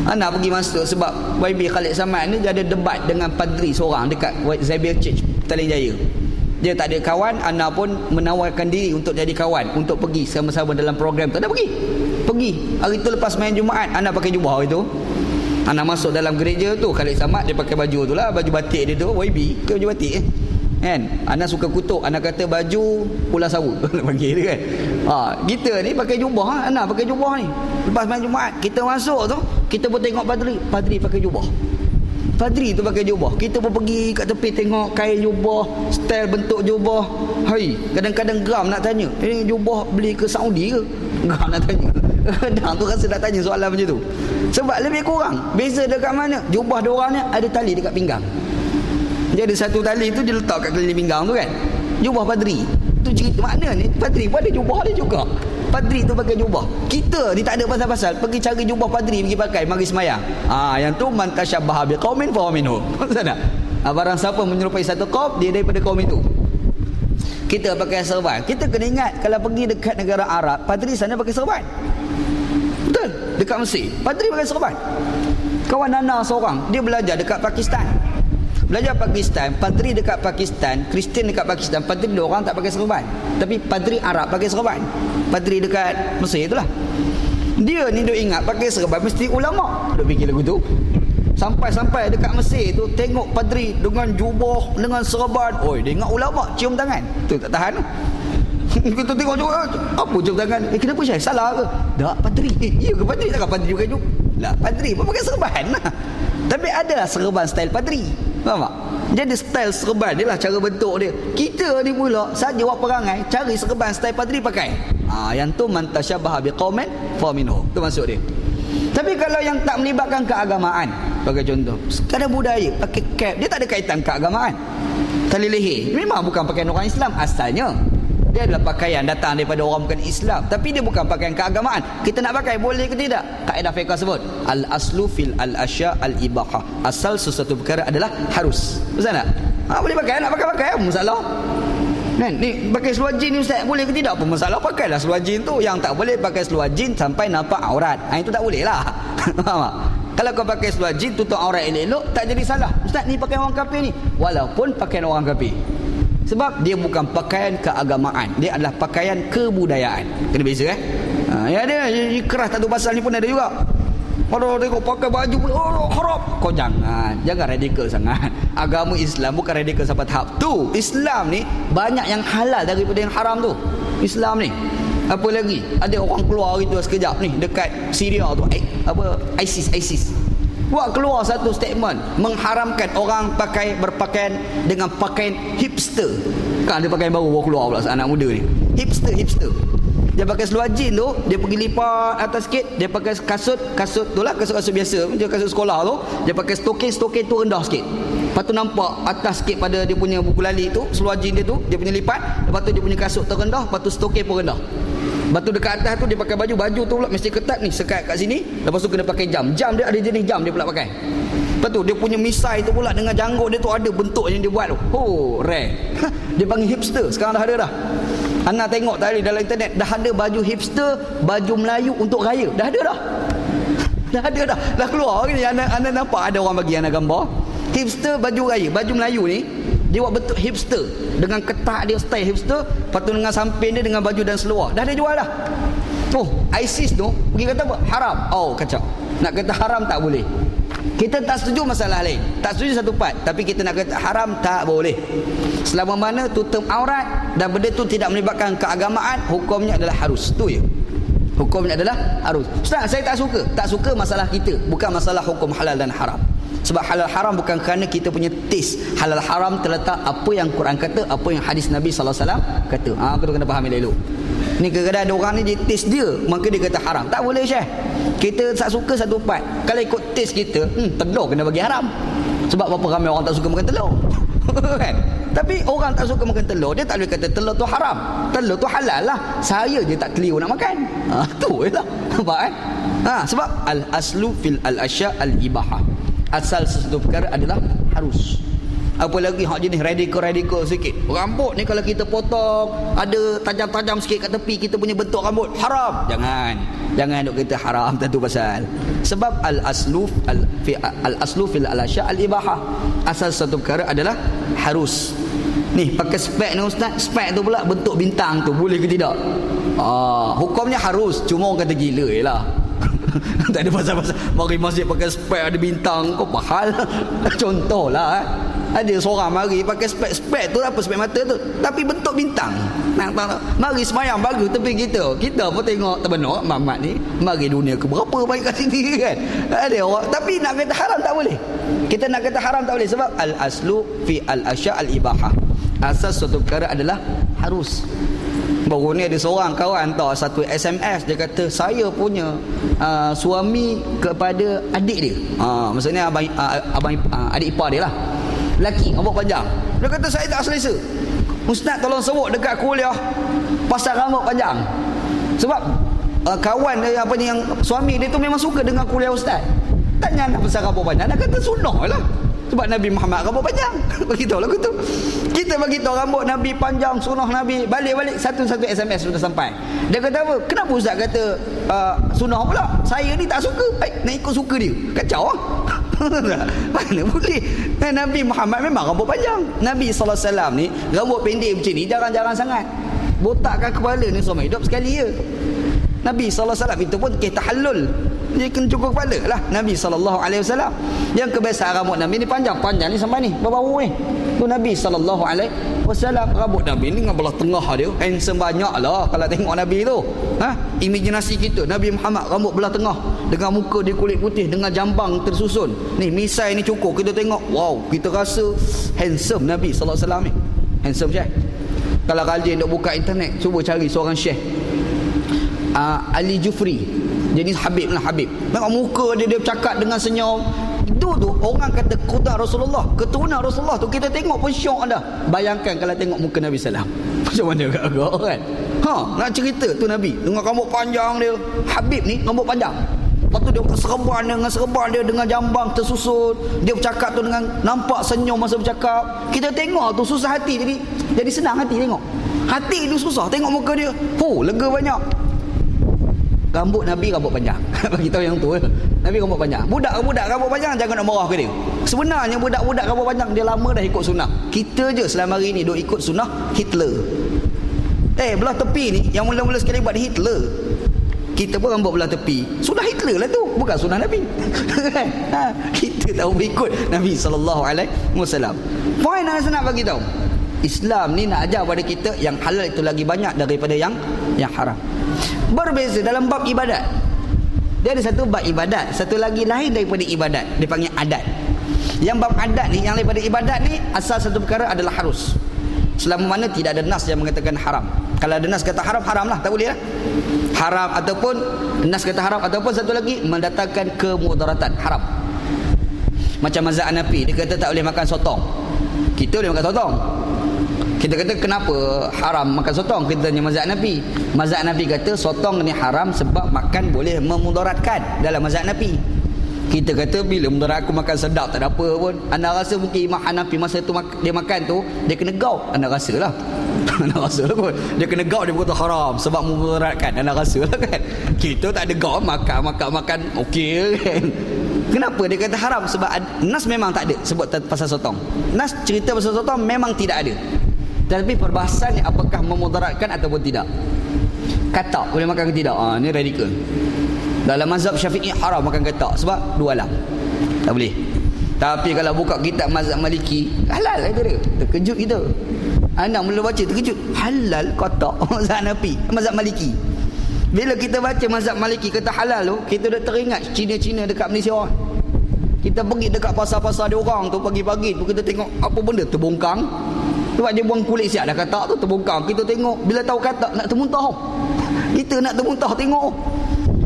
Anda pergi masuk sebab YB Khalid Samad ni dia ada debat dengan padri seorang dekat Xavier Church Petaling Jaya. Dia tak ada kawan, anda pun menawarkan diri untuk jadi kawan, untuk pergi sama-sama dalam program tu. Anda pergi. Hari tu lepas main Jumaat, anda pakai jubah hari tu. Anda masuk dalam gereja tu, Khalid Samad dia pakai baju tu lah, baju batik dia tu, YB ke baju batik kan. Anda suka kutuk, anda kata baju Pulau Sawu panggil dia kan. Kita ni pakai jubah, anda pakai jubah ni. Lepas main Jumaat, kita masuk tu, kita pun tengok padri pakai jubah. Padri tu pakai jubah. Kita pun pergi kat tepi tengok kain jubah, style bentuk jubah. Kadang-kadang geram nak tanya, ini jubah beli ke Saudi ke? Geram nak tanya. Kadang tu rasa nak tanya soalan macam tu. Sebab lebih kurang beza dekat mana? Jubah diorang ni ada tali dekat pinggang. Jadi satu tali tu dia letak kat keliling pinggang tu kan. Jubah padri tu cerita mana ni, padri pun ada jubah dia juga. padri tu pakai jubah. Kita ni tak ada pasal-pasal pergi cari jubah padri pergi pakai mari semayang. Yang tu man tasyabbaha biqaumin fa minhu. Maksud tak? Barang siapa menyerupai satu kaum, dia daripada kaum itu. Kita pakai serban. Kita kena ingat kalau pergi dekat negara Arab, padri sana pakai serban. Betul? Dekat Mesir, padri pakai serban. Kawan Nana seorang, dia belajar dekat Pakistan. Belajar Pakistan, padri dekat Pakistan, Kristian dekat Pakistan, padri dia orang tak pakai serban. Tapi padri Arab pakai serban. Padri dekat Mesir itulah. Dia ni duk ingat pakai serban mesti ulama. Duk fikir lagu tu. Sampai-sampai dekat Mesir tu tengok padri dengan jubah, dengan serban. Oi, dia ingat ulama, cium tangan. Tu tak tahan tu. Kita tengok juga, apa cium tangan? Kenapa Syekh? Salah ke? Tak, padri. Ya ke padri? Takkan padri juga juga? Lah, padri pun pakai serban lah. Tapi adalah serban style padri. Faham tak? Jadi style serban dia lah, cara bentuk dia. Kita ni pula saja buat perangai cari serban style padri pakai. Yang tu man tasyabbaha biqaumin fa minhum. Tu maksud dia. Tapi kalau yang tak melibatkan keagamaan, bagi contoh, sekadar budaya, pakai cap, dia tak ada kaitan keagamaan. Tali leher memang bukan pakaian orang Islam asalnya. Dia adalah pakaian datang daripada orang bukan Islam, tapi dia bukan pakaian keagamaan. Kita nak pakai boleh ke tidak? Kaedah fiqh sebut al-aslu fil al-asya al-ibahah. Asal sesuatu perkara adalah harus. Betul tak? Boleh pakai, nak pakai apa masalah? Ni pakai seluar jin ni ustaz, boleh ke tidak? Apa masalah? Pakailah seluar jin tu. Yang tak boleh pakai seluar jin sampai nampak aurat. Itu tak boleh lah. Faham tak? Kalau kau pakai seluar jin tutup aurat elok-elok, tak jadi salah. Ustaz ni pakai orang kafir ni, walaupun pakaian orang kafir. Sebab dia bukan pakaian keagamaan, dia adalah pakaian kebudayaan. Kena beza ya ada keras satu pasal ni pun ada juga. Kalau tengok pakai baju pun haram. Kau jangan radikal sangat. Agama Islam bukan radikal sampai tahap tu. Islam ni banyak yang halal daripada yang haram tu. Islam ni. Apa lagi? Ada orang keluar gitu sekejap ni dekat Syria tu. ISIS. Buat keluar satu statement mengharamkan orang berpakaian dengan pakaian hipster. Kan dia pakaian baru keluar pula anak muda ni. Hipster. Dia pakai seluar jin tu, dia pergi lipat atas sikit, dia pakai kasut tu lah, kasut biasa, dia kasut sekolah tu, dia pakai stokin tu rendah sikit. Lepas tu nampak atas sikit pada dia punya buku lali tu, seluar jin dia tu, dia punya lipat, lepas tu dia punya kasut tu rendah, lepas tu stokin pun rendah. Lepas tu dekat atas tu dia pakai baju tu pula mesti ketat ni, sekat kat sini, lepas tu kena pakai jam dia ada jenis jam dia pula pakai. Lepas tu dia punya misai tu pula dengan janggut dia tu ada bentuk yang dia buat tu. Rare. Dia panggil hipster, sekarang dah ada dah. Ana tengok tadi dalam internet dah ada baju hipster, baju Melayu untuk raya. Dah ada dah. Dah keluar ni. Ana nampak ada orang bagi ana gambar. Hipster baju raya, baju Melayu ni dia buat bentuk hipster dengan ketat dia style hipster, lepas tu dengan samping dia dengan baju dan seluar. Dah ada jual dah. ISIS tu pergi kata apa? Haram. Kacau. Nak kata haram tak boleh. Kita tak setuju masalah lain, tak setuju satu part, tapi kita nak kata haram tak boleh. Selama mana tutup aurat dan benda tu tidak melibatkan keagamaan, hukumnya adalah harus. Tu je. Hukumnya adalah harus. Ustaz, saya tak suka masalah kita, bukan masalah hukum halal dan haram. Sebab halal haram bukan kerana kita punya taste. Halal haram terletak apa yang Quran kata, apa yang hadis Nabi SAW kata. Kita kena faham elok. Ni kadang-kadang ada orang ni dia taste dia, maka dia kata haram. Tak boleh Syekh. Kita tak suka satu part. Kalau ikut taste kita, telur kena bagi haram. Sebab berapa ramai orang tak suka makan telur. Kan? Tapi orang tak suka makan telur, dia tak boleh kata telur tu haram. Telur tu halal lah. Saya je tak keliru nak makan. Tu je lah. Nampak kan? Sebab al-aslu fil al-asya al-ibahah. Asal sesuatu perkara adalah harus. Apa lagi hak jenis radikal sikit. Rambut ni kalau kita potong ada tajam-tajam sikit kat tepi, kita punya bentuk rambut haram. Jangan duk kata haram tentu pasal. Sebab al-aslu fil al-asya al-ibahah. Asal sesuatu perkara adalah harus. Ni pakai spek ni ustaz, spek tu pula bentuk bintang tu boleh ke tidak? Hukumnya harus, cuma orang kata gila jelah. Tak ada pasal-pasal mari masjid pakai spek ada bintang, kau mahal. Contohlah ada seorang mari pakai spek tu apa, spek mata tu tapi bentuk bintang. Mari semayang bagus tapi kita pun tengok terbenuk Mamat ni mari dunia ke berapa baik kat sini kan. Ada orang tapi nak kata haram tak boleh. Kita nak kata haram tak boleh sebab al-aslu fi al-asya al-ibahah. Asas suatu perkara adalah harus. Baru ni ada seorang kawan hantar satu SMS, dia kata saya punya suami kepada adik dia. Maksudnya abang adik ipar dia lah. Lelaki rambut panjang. Dia kata saya tak selesa. Ustaz tolong sebut dekat kuliah pasal rambut panjang. Sebab kawan dia apa ni, yang suami dia tu memang suka dengar kuliah ustaz. Tanya nak besar rambut panjang, nak kata sunnah lah. Sebab Nabi Muhammad rambut panjang. Beritahu lagu tu. Kita bagi tahu rambut Nabi panjang, sunnah Nabi. Balik-balik satu-satu SMS sudah sampai. Dia kata apa? Kenapa ustaz kata sunnah pula? Saya ni tak suka. Nak ikut suka dia. Kacau lah. Mana boleh. Nabi Muhammad memang rambut panjang. Nabi SAW ni rambut pendek macam ni jarang-jarang sangat. Botakkan kepala ni semua hidup sekali je. Nabi SAW itu pun kita tahallul, dia kena cukur kepala lah. Nabi SAW yang kebiasaan rambut Nabi ni panjang ni sampai ni berbau ni. Tu Nabi SAW rambut Nabi ni dengan belah tengah dia, handsome banyak lah kalau tengok Nabi tu. Imajinasi kita Nabi Muhammad rambut belah tengah dengan muka dia kulit putih dengan jambang tersusun ni, misai ni cukur, kita tengok wow, kita rasa handsome Nabi SAW ni. Handsome Syekh. Kalau rajin duk buka internet, cuba cari seorang Syekh Ali Jufri, jenis Habib lah, Habib. Tengok muka dia, dia bercakap dengan senyum. Itu tu orang kata kuda Rasulullah, keturunan Rasulullah tu, kita tengok pun syok dah. Bayangkan kalau tengok muka Nabi SAW, macam mana agak kan? Nak cerita tu Nabi dengan rambut panjang dia. Habib ni rambut panjang, lepas tu dia serban dia dengan jambang tersusun. Dia bercakap tu dengan nampak senyum masa bercakap. Kita tengok tu susah hati, jadi senang hati tengok. Hati tu susah tengok muka dia, lega banyak. Rambut Nabi rambut panjang. Bagi tahu yang tu, Nabi rambut panjang. Budak-budak rambut panjang jangan nak marah ke dia. Sebenarnya budak-budak rambut panjang dia lama dah ikut sunnah. Kita je selama hari ni duk ikut sunnah Hitler. Belah tepi ni yang mula-mula sekali buat Hitler. Kita pun rambut belah tepi. Sunnah Hitler lah tu, bukan sunnah Nabi. Kita tahu berikut Nabi SAW. Poin yang saya nak bagi tahu, Islam ni nak ajar pada kita yang halal itu lagi banyak daripada yang haram. Berbeza dalam bab ibadat. Dia ada satu bab ibadat, satu lagi lain daripada ibadat, dia panggil adat. Yang bab adat ni, yang daripada ibadat ni, asal satu perkara adalah harus. Selama mana tidak ada nas yang mengatakan haram. Kalau ada nas kata haram, haram lah, tak boleh lah. Haram ataupun nas kata haram, ataupun satu lagi mendatangkan kemudaratan, haram. Macam mazhab Hanafi, dia kata tak boleh makan sotong. Kita boleh makan sotong. Kita kata kenapa haram makan sotong? Kita tanya mazhab Hanafi. Mazhab Hanafi kata sotong ni haram sebab makan boleh memudaratkan dalam mazhab Hanafi. Kita kata bila mudarat aku makan sedap tak ada apa pun. Anda rasa mungkin Imam Hanafi masa tu dia makan tu dia kena gaut. Anda rasa lah. Anda rasa lah pun. Dia kena gaut, dia berkata haram sebab memudaratkan. Anda rasa lah kan. Kita tak ada gaut, makan okey kan. Kenapa dia kata haram? Sebab nas memang tak ada sebut pasal sotong. Nas cerita pasal sotong memang tidak ada. Tapi perbahasan ni apakah memudaratkan ataupun tidak. Katak boleh makan ke tidak? Ni radikal. Dalam mazhab Syafi'i haram makan katak sebab dua alam. Tak boleh. Tapi kalau buka kitab mazhab Maliki, halal itu dia. Terkejut kita. Anak mula baca terkejut. Halal katak mazhab Hanafi, mazhab Maliki. Bila kita baca mazhab Maliki kata halal tu, kita dah teringat Cina-Cina dekat Malaysia. Kita pergi dekat pasar-pasar dia orang tu pagi-pagi tu, kita tengok apa benda terbongkang. Sebab dia buang kulit siap dah katak tu terbongkang. Kita tengok, bila tahu katak nak termuntah. Kita nak termuntah tengok.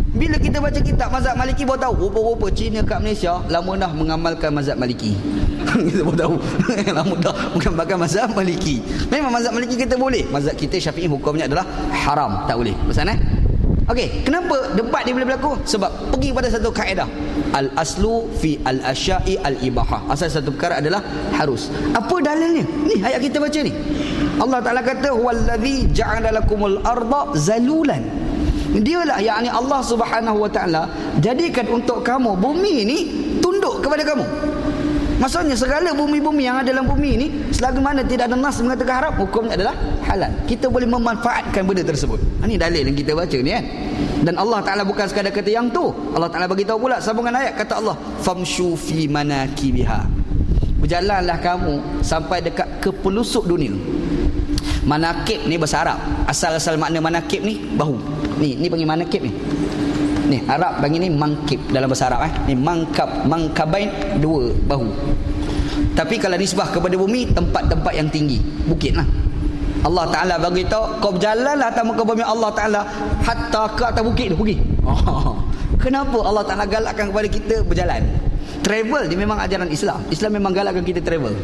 Bila kita baca kitab mazhab Maliki baru tahu rupa-rupa Cina kat Malaysia lama dah mengamalkan mazhab Maliki. Kita baru tahu lama dah mengamalkan mazhab Maliki. Memang mazhab Maliki kita boleh, mazhab kita Syafi'i hukumnya adalah haram, tak boleh. Betul kan? Okey, kenapa debat ni boleh berlaku? Sebab pergi pada satu kaedah. Al-aslu fi al-asya'i al-ibahah. Asal satu perkara adalah harus. Apa dalilnya? Ni ayat kita baca ni. Allah Ta'ala kata, "Huwallazi ja'ala lakumul arda zalulan." Dialah, yakni Allah Subhanahu wa Ta'ala jadikan untuk kamu bumi ni tunduk kepada kamu. Maksudnya segala bumi-bumi yang ada dalam bumi ni, selagi mana tidak ada nas mengatakan haram, hukumnya adalah halal. Kita boleh memanfaatkan benda tersebut. Ini dalil yang kita baca ni kan. Dan Allah Ta'ala bukan sekadar kata yang tu. Allah Ta'ala bagi tahu pula sambungan ayat, kata Allah, "Famshu fi manakibiha." Berjalanlah kamu sampai dekat ke pelusuk dunia. Manakib ni bahasa Arab. Asal-asal makna manakib ni bahu. Ni panggil manakib ni. Ni Arab panggil ni mangkib dalam bahasa Arab Ni mangkabain, dua bahu. Tapi kalau nisbah kepada bumi, tempat-tempat yang tinggi, bukit lah. Allah Ta'ala bagi tahu kau berjalanlah atas muka bumi Allah Ta'ala hatta ke atas bukit tu pergi. Kenapa Allah Ta'ala galakkan kepada kita berjalan? Travel dia memang ajaran Islam. Islam memang galakkan kita travel.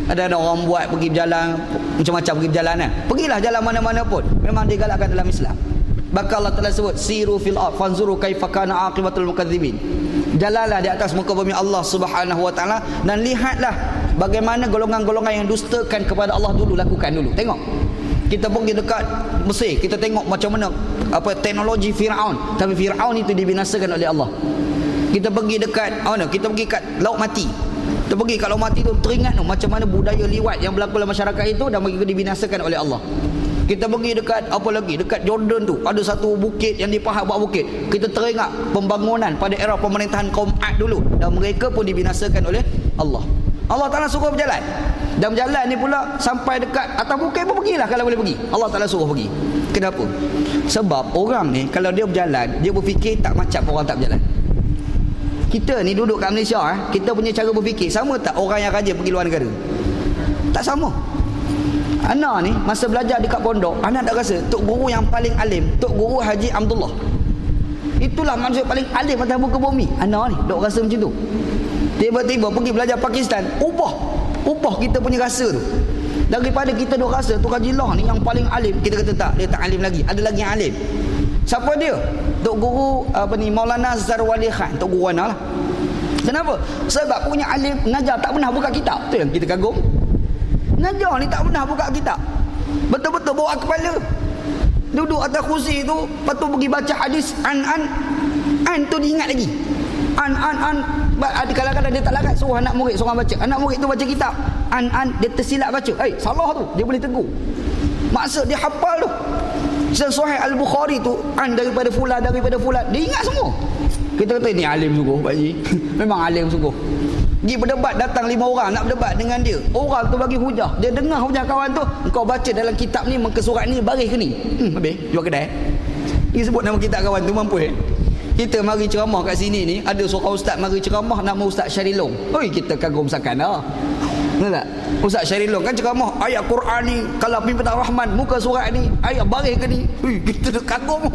Ada orang buat pergi berjalan macam-macam, pergi berjalan kan. Pergilah jalan mana-mana pun, memang dia galakkan dalam Islam. Maka Allah Ta'ala sebut, siru fil ard fanzuru kaifa kana aqibatul mukadzibin. Jalanlah di atas muka bumi Allah Subhanahu wa taala dan lihatlah bagaimana golongan-golongan yang dustakan kepada Allah dulu lakukan dulu. Tengok. Kita pergi dekat Mesir, kita tengok macam mana teknologi Firaun, tapi Firaun itu dibinasakan oleh Allah. Kita pergi dekat kita pergi kat Laut Mati. Kita pergi kat Laut Mati tu, teringat macam mana budaya liwat yang berlaku dalam masyarakat itu dan begitu dibinasakan oleh Allah. Kita pergi dekat dekat Jordan tu, ada satu bukit yang dipahat buat bukit. Kita teringat pembangunan pada era pemerintahan kaum Ad dulu dan mereka pun dibinasakan oleh Allah. Allah Ta'ala suruh berjalan. Dan berjalan ni pula sampai dekat atas bukit pun pergilah kalau boleh pergi. Allah Ta'ala suruh pergi. Kenapa? Sebab orang ni kalau dia berjalan, dia berfikir tak macam orang tak berjalan. Kita ni duduk kat Malaysia, kita punya cara berfikir sama tak orang yang raja pergi luar negara? Tak sama. Anak ni masa belajar dekat pondok, anak tak rasa tok guru yang paling alim, Tok Guru Haji Abdullah. Itulah manusia paling alim atas muka bumi. Anak ni dok rasa macam tu. Tiba-tiba pergi belajar Pakistan, ubah kita punya rasa tu. Daripada kita dok rasa Tok Haji Lah ni yang paling alim, kita kata tak, dia tak alim lagi. Ada lagi yang alim. Siapa dia? Tok Guru Maulana Zarwali Khan, Tok Guru Ana lah. Kenapa? Sebab punya alim mengajar tak pernah buka kitab. Tu yang kita kagum. Mengajar ni tak pernah buka kitab. Betul-betul bawa kepala. Duduk atas kursi tu, lepas tu pergi baca hadis an tu diingat lagi. An kadang-kadang dia tak larat, suruh anak murid seorang baca. Anak murid tu baca kitab. Dia tersilap baca. Salah tu, dia boleh tegur. Maksud dia hafal tu. Sahih Al-Bukhari tu, daripada fulan, dia ingat semua. Kita kata ni alim sungguh Pak Haji. Memang alim sungguh. Pergi berdebat, datang 5 orang nak berdebat dengan dia. Orang tu bagi hujah. Dia dengar hujah kawan tu, engkau baca dalam kitab ni, muka surat ni baris ke ni? Habis, jual kedai. Dia sebut nama kitab kawan tu, mampu Kita mari ceramah kat sini ni, ada seorang ustaz mari ceramah nama Ustaz Syarilong. Kita kagum sakan dah. Betul tak? Ustaz Syarilong kan ceramah ayat Quran ni, kalau pimpinan Rahman muka surat ni ayat baris ke ni? Kita kagum.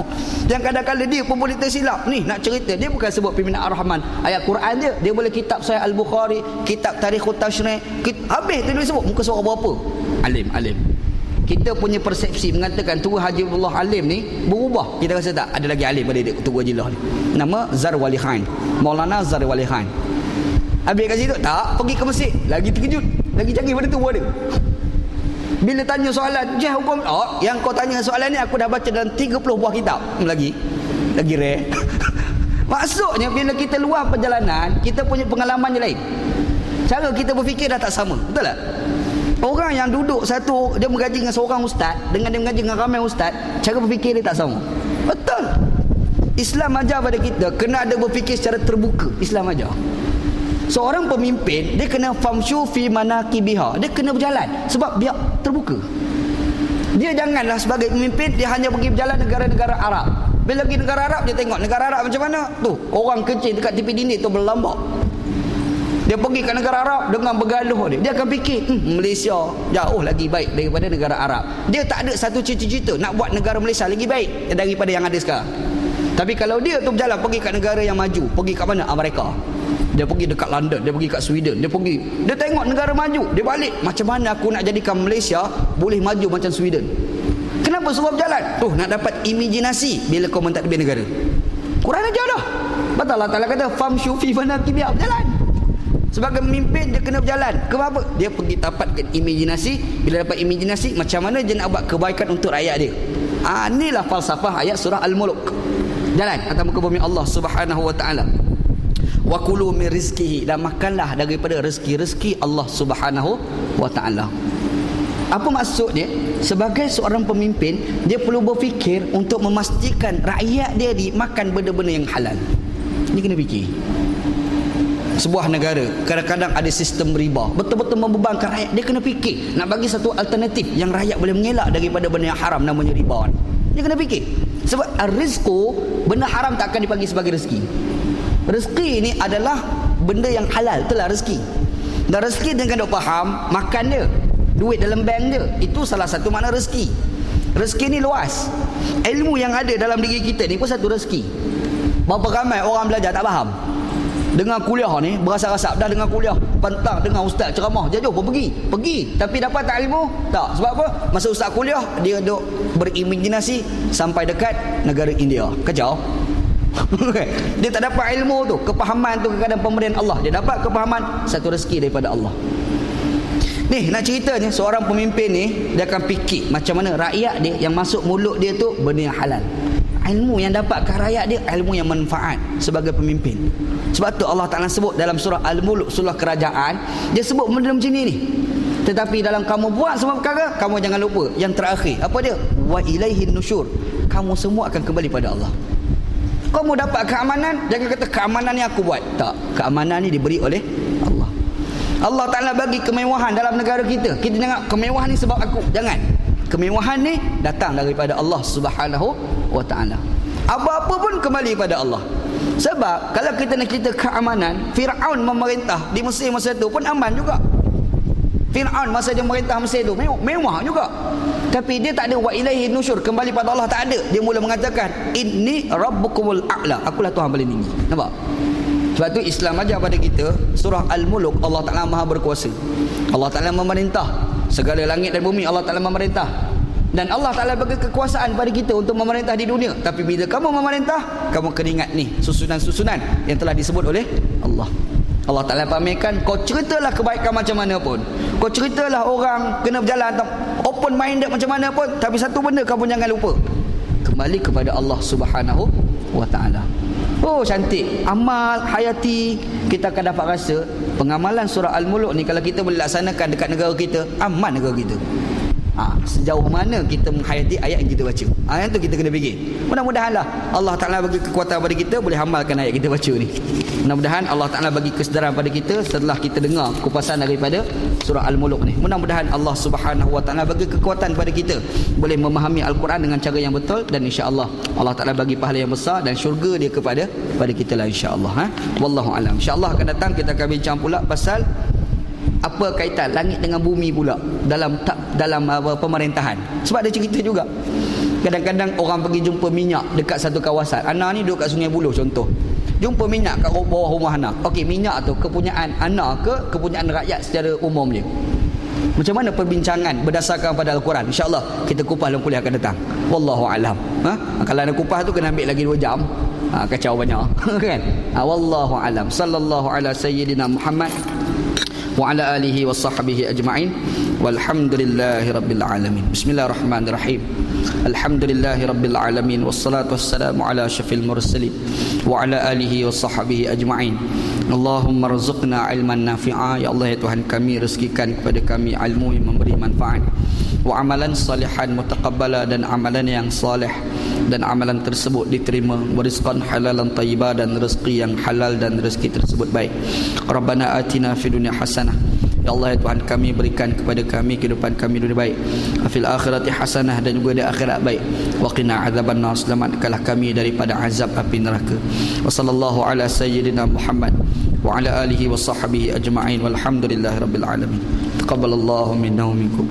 Yang kadang-kadang dia pun boleh tersilap. Ni nak cerita, dia bukan sebut pimpinan Rahman ayat Quran dia boleh kitab Sahih Al-Bukhari, kitab Tarikhut Tashrih, habis tu dia sebut muka surat berapa. Alim. Kita punya persepsi mengatakan Tok Haji Abdullah alim ni berubah. Kita rasa tak ada lagi alim pada Tok Haji Abdullah ni. Nama Zarwali Khan, Maulana Zarwali Khan. Habis kat situ tak, pergi ke Mesir, lagi terkejut, lagi canggih pada tua dia. Bila tanya soalan, hukum yang kau tanya soalan ni aku dah baca dalam 30 buah kitab. Lagi rare. Maksudnya bila kita luar perjalanan, kita punya pengalaman je lain. Cara kita berfikir dah tak sama. Betul tak? Orang yang duduk satu, dia mengaji dengan seorang ustaz, dengan dia mengaji dengan ramai ustaz, cara berfikir dia tak sama. Betul. Islam ajar pada kita kena ada berfikir secara terbuka. Islam ajar. Seorang pemimpin, dia kena famshu fi manakibiha. Dia kena berjalan sebab biar terbuka. Dia janganlah sebagai pemimpin dia hanya pergi berjalan negara-negara Arab. Bila pergi negara Arab, dia tengok negara Arab macam mana. Tu, orang kecil dekat tepi dinding tu berlambak. Dia pergi ke negara Arab dengan bergaluh dia akan fikir Malaysia jauh lagi baik daripada negara Arab. Dia tak ada satu cita-cita nak buat negara Malaysia lagi baik daripada yang ada sekarang. Tapi kalau dia tu berjalan pergi kat negara yang maju, pergi kat mana? Amerika. Dia pergi dekat London, dia pergi kat Sweden, dia tengok negara maju, dia balik, macam mana aku nak jadikan Malaysia boleh maju macam Sweden? Kenapa suruh berjalan? Nak dapat imajinasi bila kau mentadbir negara. Quran aja dah. Betul Allah Ta'ala kata famshu fi manakibiha, berjalan. Sebagai pemimpin dia kena berjalan. Kenapa? Dia pergi dapatkan imajinasi. Bila dapat imajinasi, macam mana dia nak buat kebaikan untuk rakyat dia. Inilah falsafah ayat surah Al-Mulk. Jalan atas muka bumi Allah Subhanahu wa taala. Wa kulu min rizqihi, dan makanlah daripada rezeki-rezeki Allah Subhanahu wa taala. Apa maksudnya? Sebagai seorang pemimpin, dia perlu berfikir untuk memastikan rakyat dia dimakan benda-benda yang halal. Ini kena fikir. Sebuah negara kadang-kadang ada sistem riba, betul-betul membebankan rakyat. Dia kena fikir nak bagi satu alternatif yang rakyat boleh mengelak daripada benda yang haram, namanya riba. Dia kena fikir. Sebab rizku, benda haram tak akan dibagi sebagai rezeki. Rezeki ini adalah benda yang halal, itulah rezeki. Dan rezeki dengan dok faham, makan dia, duit dalam bank dia, itu salah satu makna rezeki. Rezeki ni luas. Ilmu yang ada dalam diri kita ni pun satu rezeki. Berapa ramai orang belajar tak faham. dengar kuliah ni, berasap-asap dah dengar kuliah, pantang dengar ustaz ceramah, jauh pun pergi, tapi dapat tak ilmu? Tak. Sebab apa? Masa ustaz kuliah, dia duk berimajinasi sampai dekat negara India. Kacau. Dia tak dapat ilmu tu, kepahaman tu keadaan pemberian Allah. Dia dapat kepahaman satu rezeki daripada Allah. Ni nak ceritanya, seorang pemimpin ni dia akan fikir macam mana rakyat dia yang masuk mulut dia tu benda yang halal. Ilmu yang dapatkan rakyat dia, ilmu yang manfaat sebagai pemimpin. Sebab tu Allah Ta'ala sebut dalam surah Al-Mulk, surah kerajaan, dia sebut benda macam ni. Tetapi dalam kamu buat semua perkara, kamu jangan lupa yang terakhir, apa dia? Wa ilaihin nusyur. Kamu semua akan kembali pada Allah. Kamu dapat keamanan, jangan kata keamanan ni aku buat. Tak, keamanan ni diberi oleh Allah. Allah Ta'ala bagi kemewahan dalam negara kita. Kita tengok kemewahan ni sebab aku. Jangan. Kemewahan ni datang daripada Allah Subhanahu wa Ta'ala. Apa-apa pun kembali pada Allah. Sebab kalau kita nak cerita keamanan, Fir'aun memerintah di Mesir masa tu pun aman juga. Fir'aun masa dia merintah Mesir tu mewah juga. Tapi dia tak ada wa ilaihi nusyur, kembali pada Allah, tak ada. Dia mula mengatakan inni rabbukumul a'la, akulah Tuhan paling tinggi. Nampak? Sebab tu Islam ajar pada kita surah Al-Mulk, Allah Ta'ala Maha berkuasa. Allah Ta'ala memerintah segala langit dan bumi, Allah Ta'ala memerintah. Dan Allah Ta'ala bagi kekuasaan pada kita untuk memerintah di dunia. Tapi bila kamu memerintah, kamu kena ingat ni susunan-susunan yang telah disebut oleh Allah. Allah Ta'ala pamerkan, kau ceritalah kebaikan macam mana pun, kau ceritalah orang kena berjalan open minded macam mana pun, tapi satu benda kamu jangan lupa, kembali kepada Allah Subhanahu wa Ta'ala. Oh cantik, amal hayati. Kita akan dapat rasa pengamalan surah Al-Mulk ni kalau kita boleh laksanakan dekat negara kita, aman negara kita. Sejauh mana kita menghayati ayat yang kita baca, yang tu kita kena fikir. Mudah-mudahanlah Allah Ta'ala bagi kekuatan pada kita boleh amalkan ayat kita baca ni. Mudah-mudahan Allah Ta'ala bagi kesedaran pada kita setelah kita dengar kupasan daripada surah Al-Mulk ni. Mudah-mudahan Allah Subhanahu wa Ta'ala bagi kekuatan pada kita boleh memahami Al-Quran dengan cara yang betul, dan insya-Allah Allah Ta'ala bagi pahala yang besar dan syurga dia kepada kita lah insya-Allah. Wallahu alam. Insya-Allah akan datang kita akan bincang pula pasal apa kaitan langit dengan bumi pula dalam pemerintahan. Sebab ada cerita juga, kadang-kadang orang pergi jumpa minyak dekat satu kawasan. Ana ni duduk kat Sungai Buloh contoh, jumpa minyak kat bawah rumah Ana. Okey, minyak tu kepunyaan Ana ke kepunyaan rakyat secara umum je? Macam mana perbincangan berdasarkan pada Al-Quran? InsyaAllah kita kupas dalam kuliah akan datang. Wallahu alam. Kalau ada kupas tu kena ambil lagi 2 jam. Kacau banyak kan? Wallahu alam. Sallallahu ala sayyidina Muhammad wa ala alihi wa sahbihi ajma'in walhamdulillahi rabbil alamin. Bismillahirrahmanirrahim. Alhamdulillahi rabbil alamin wassalatu wassalamu ala syafil mursalin wa ala alihi wa sahbihi ajma'in. Allahumma rzuqna ilman nafi'a. Ya Allah ya Tuhan kami, rezekikan kepada kami ilmu yang memberi manfaat, wa amalan salihan mutaqabbala, dan amalan yang salih dan amalan tersebut diterima, wa rizqan halalan thayyibah, dan rezeki yang halal dan rezeki tersebut baik. Rabbana atina fid dunya hasanah. Ya Allah ya Tuhan kami, berikan kepada kami kehidupan kami dunia baik, fil akhirati hasanah, dan juga di akhirat baik, wa qina adzabannar, selamatkanlah kami daripada azab api neraka. Wa sallallahu ala sayyidina Muhammad wa ala alihi wa sahbihi ajma'in walhamdulillahi rabbil alamin. Taqabbalallahu minna wa minkum.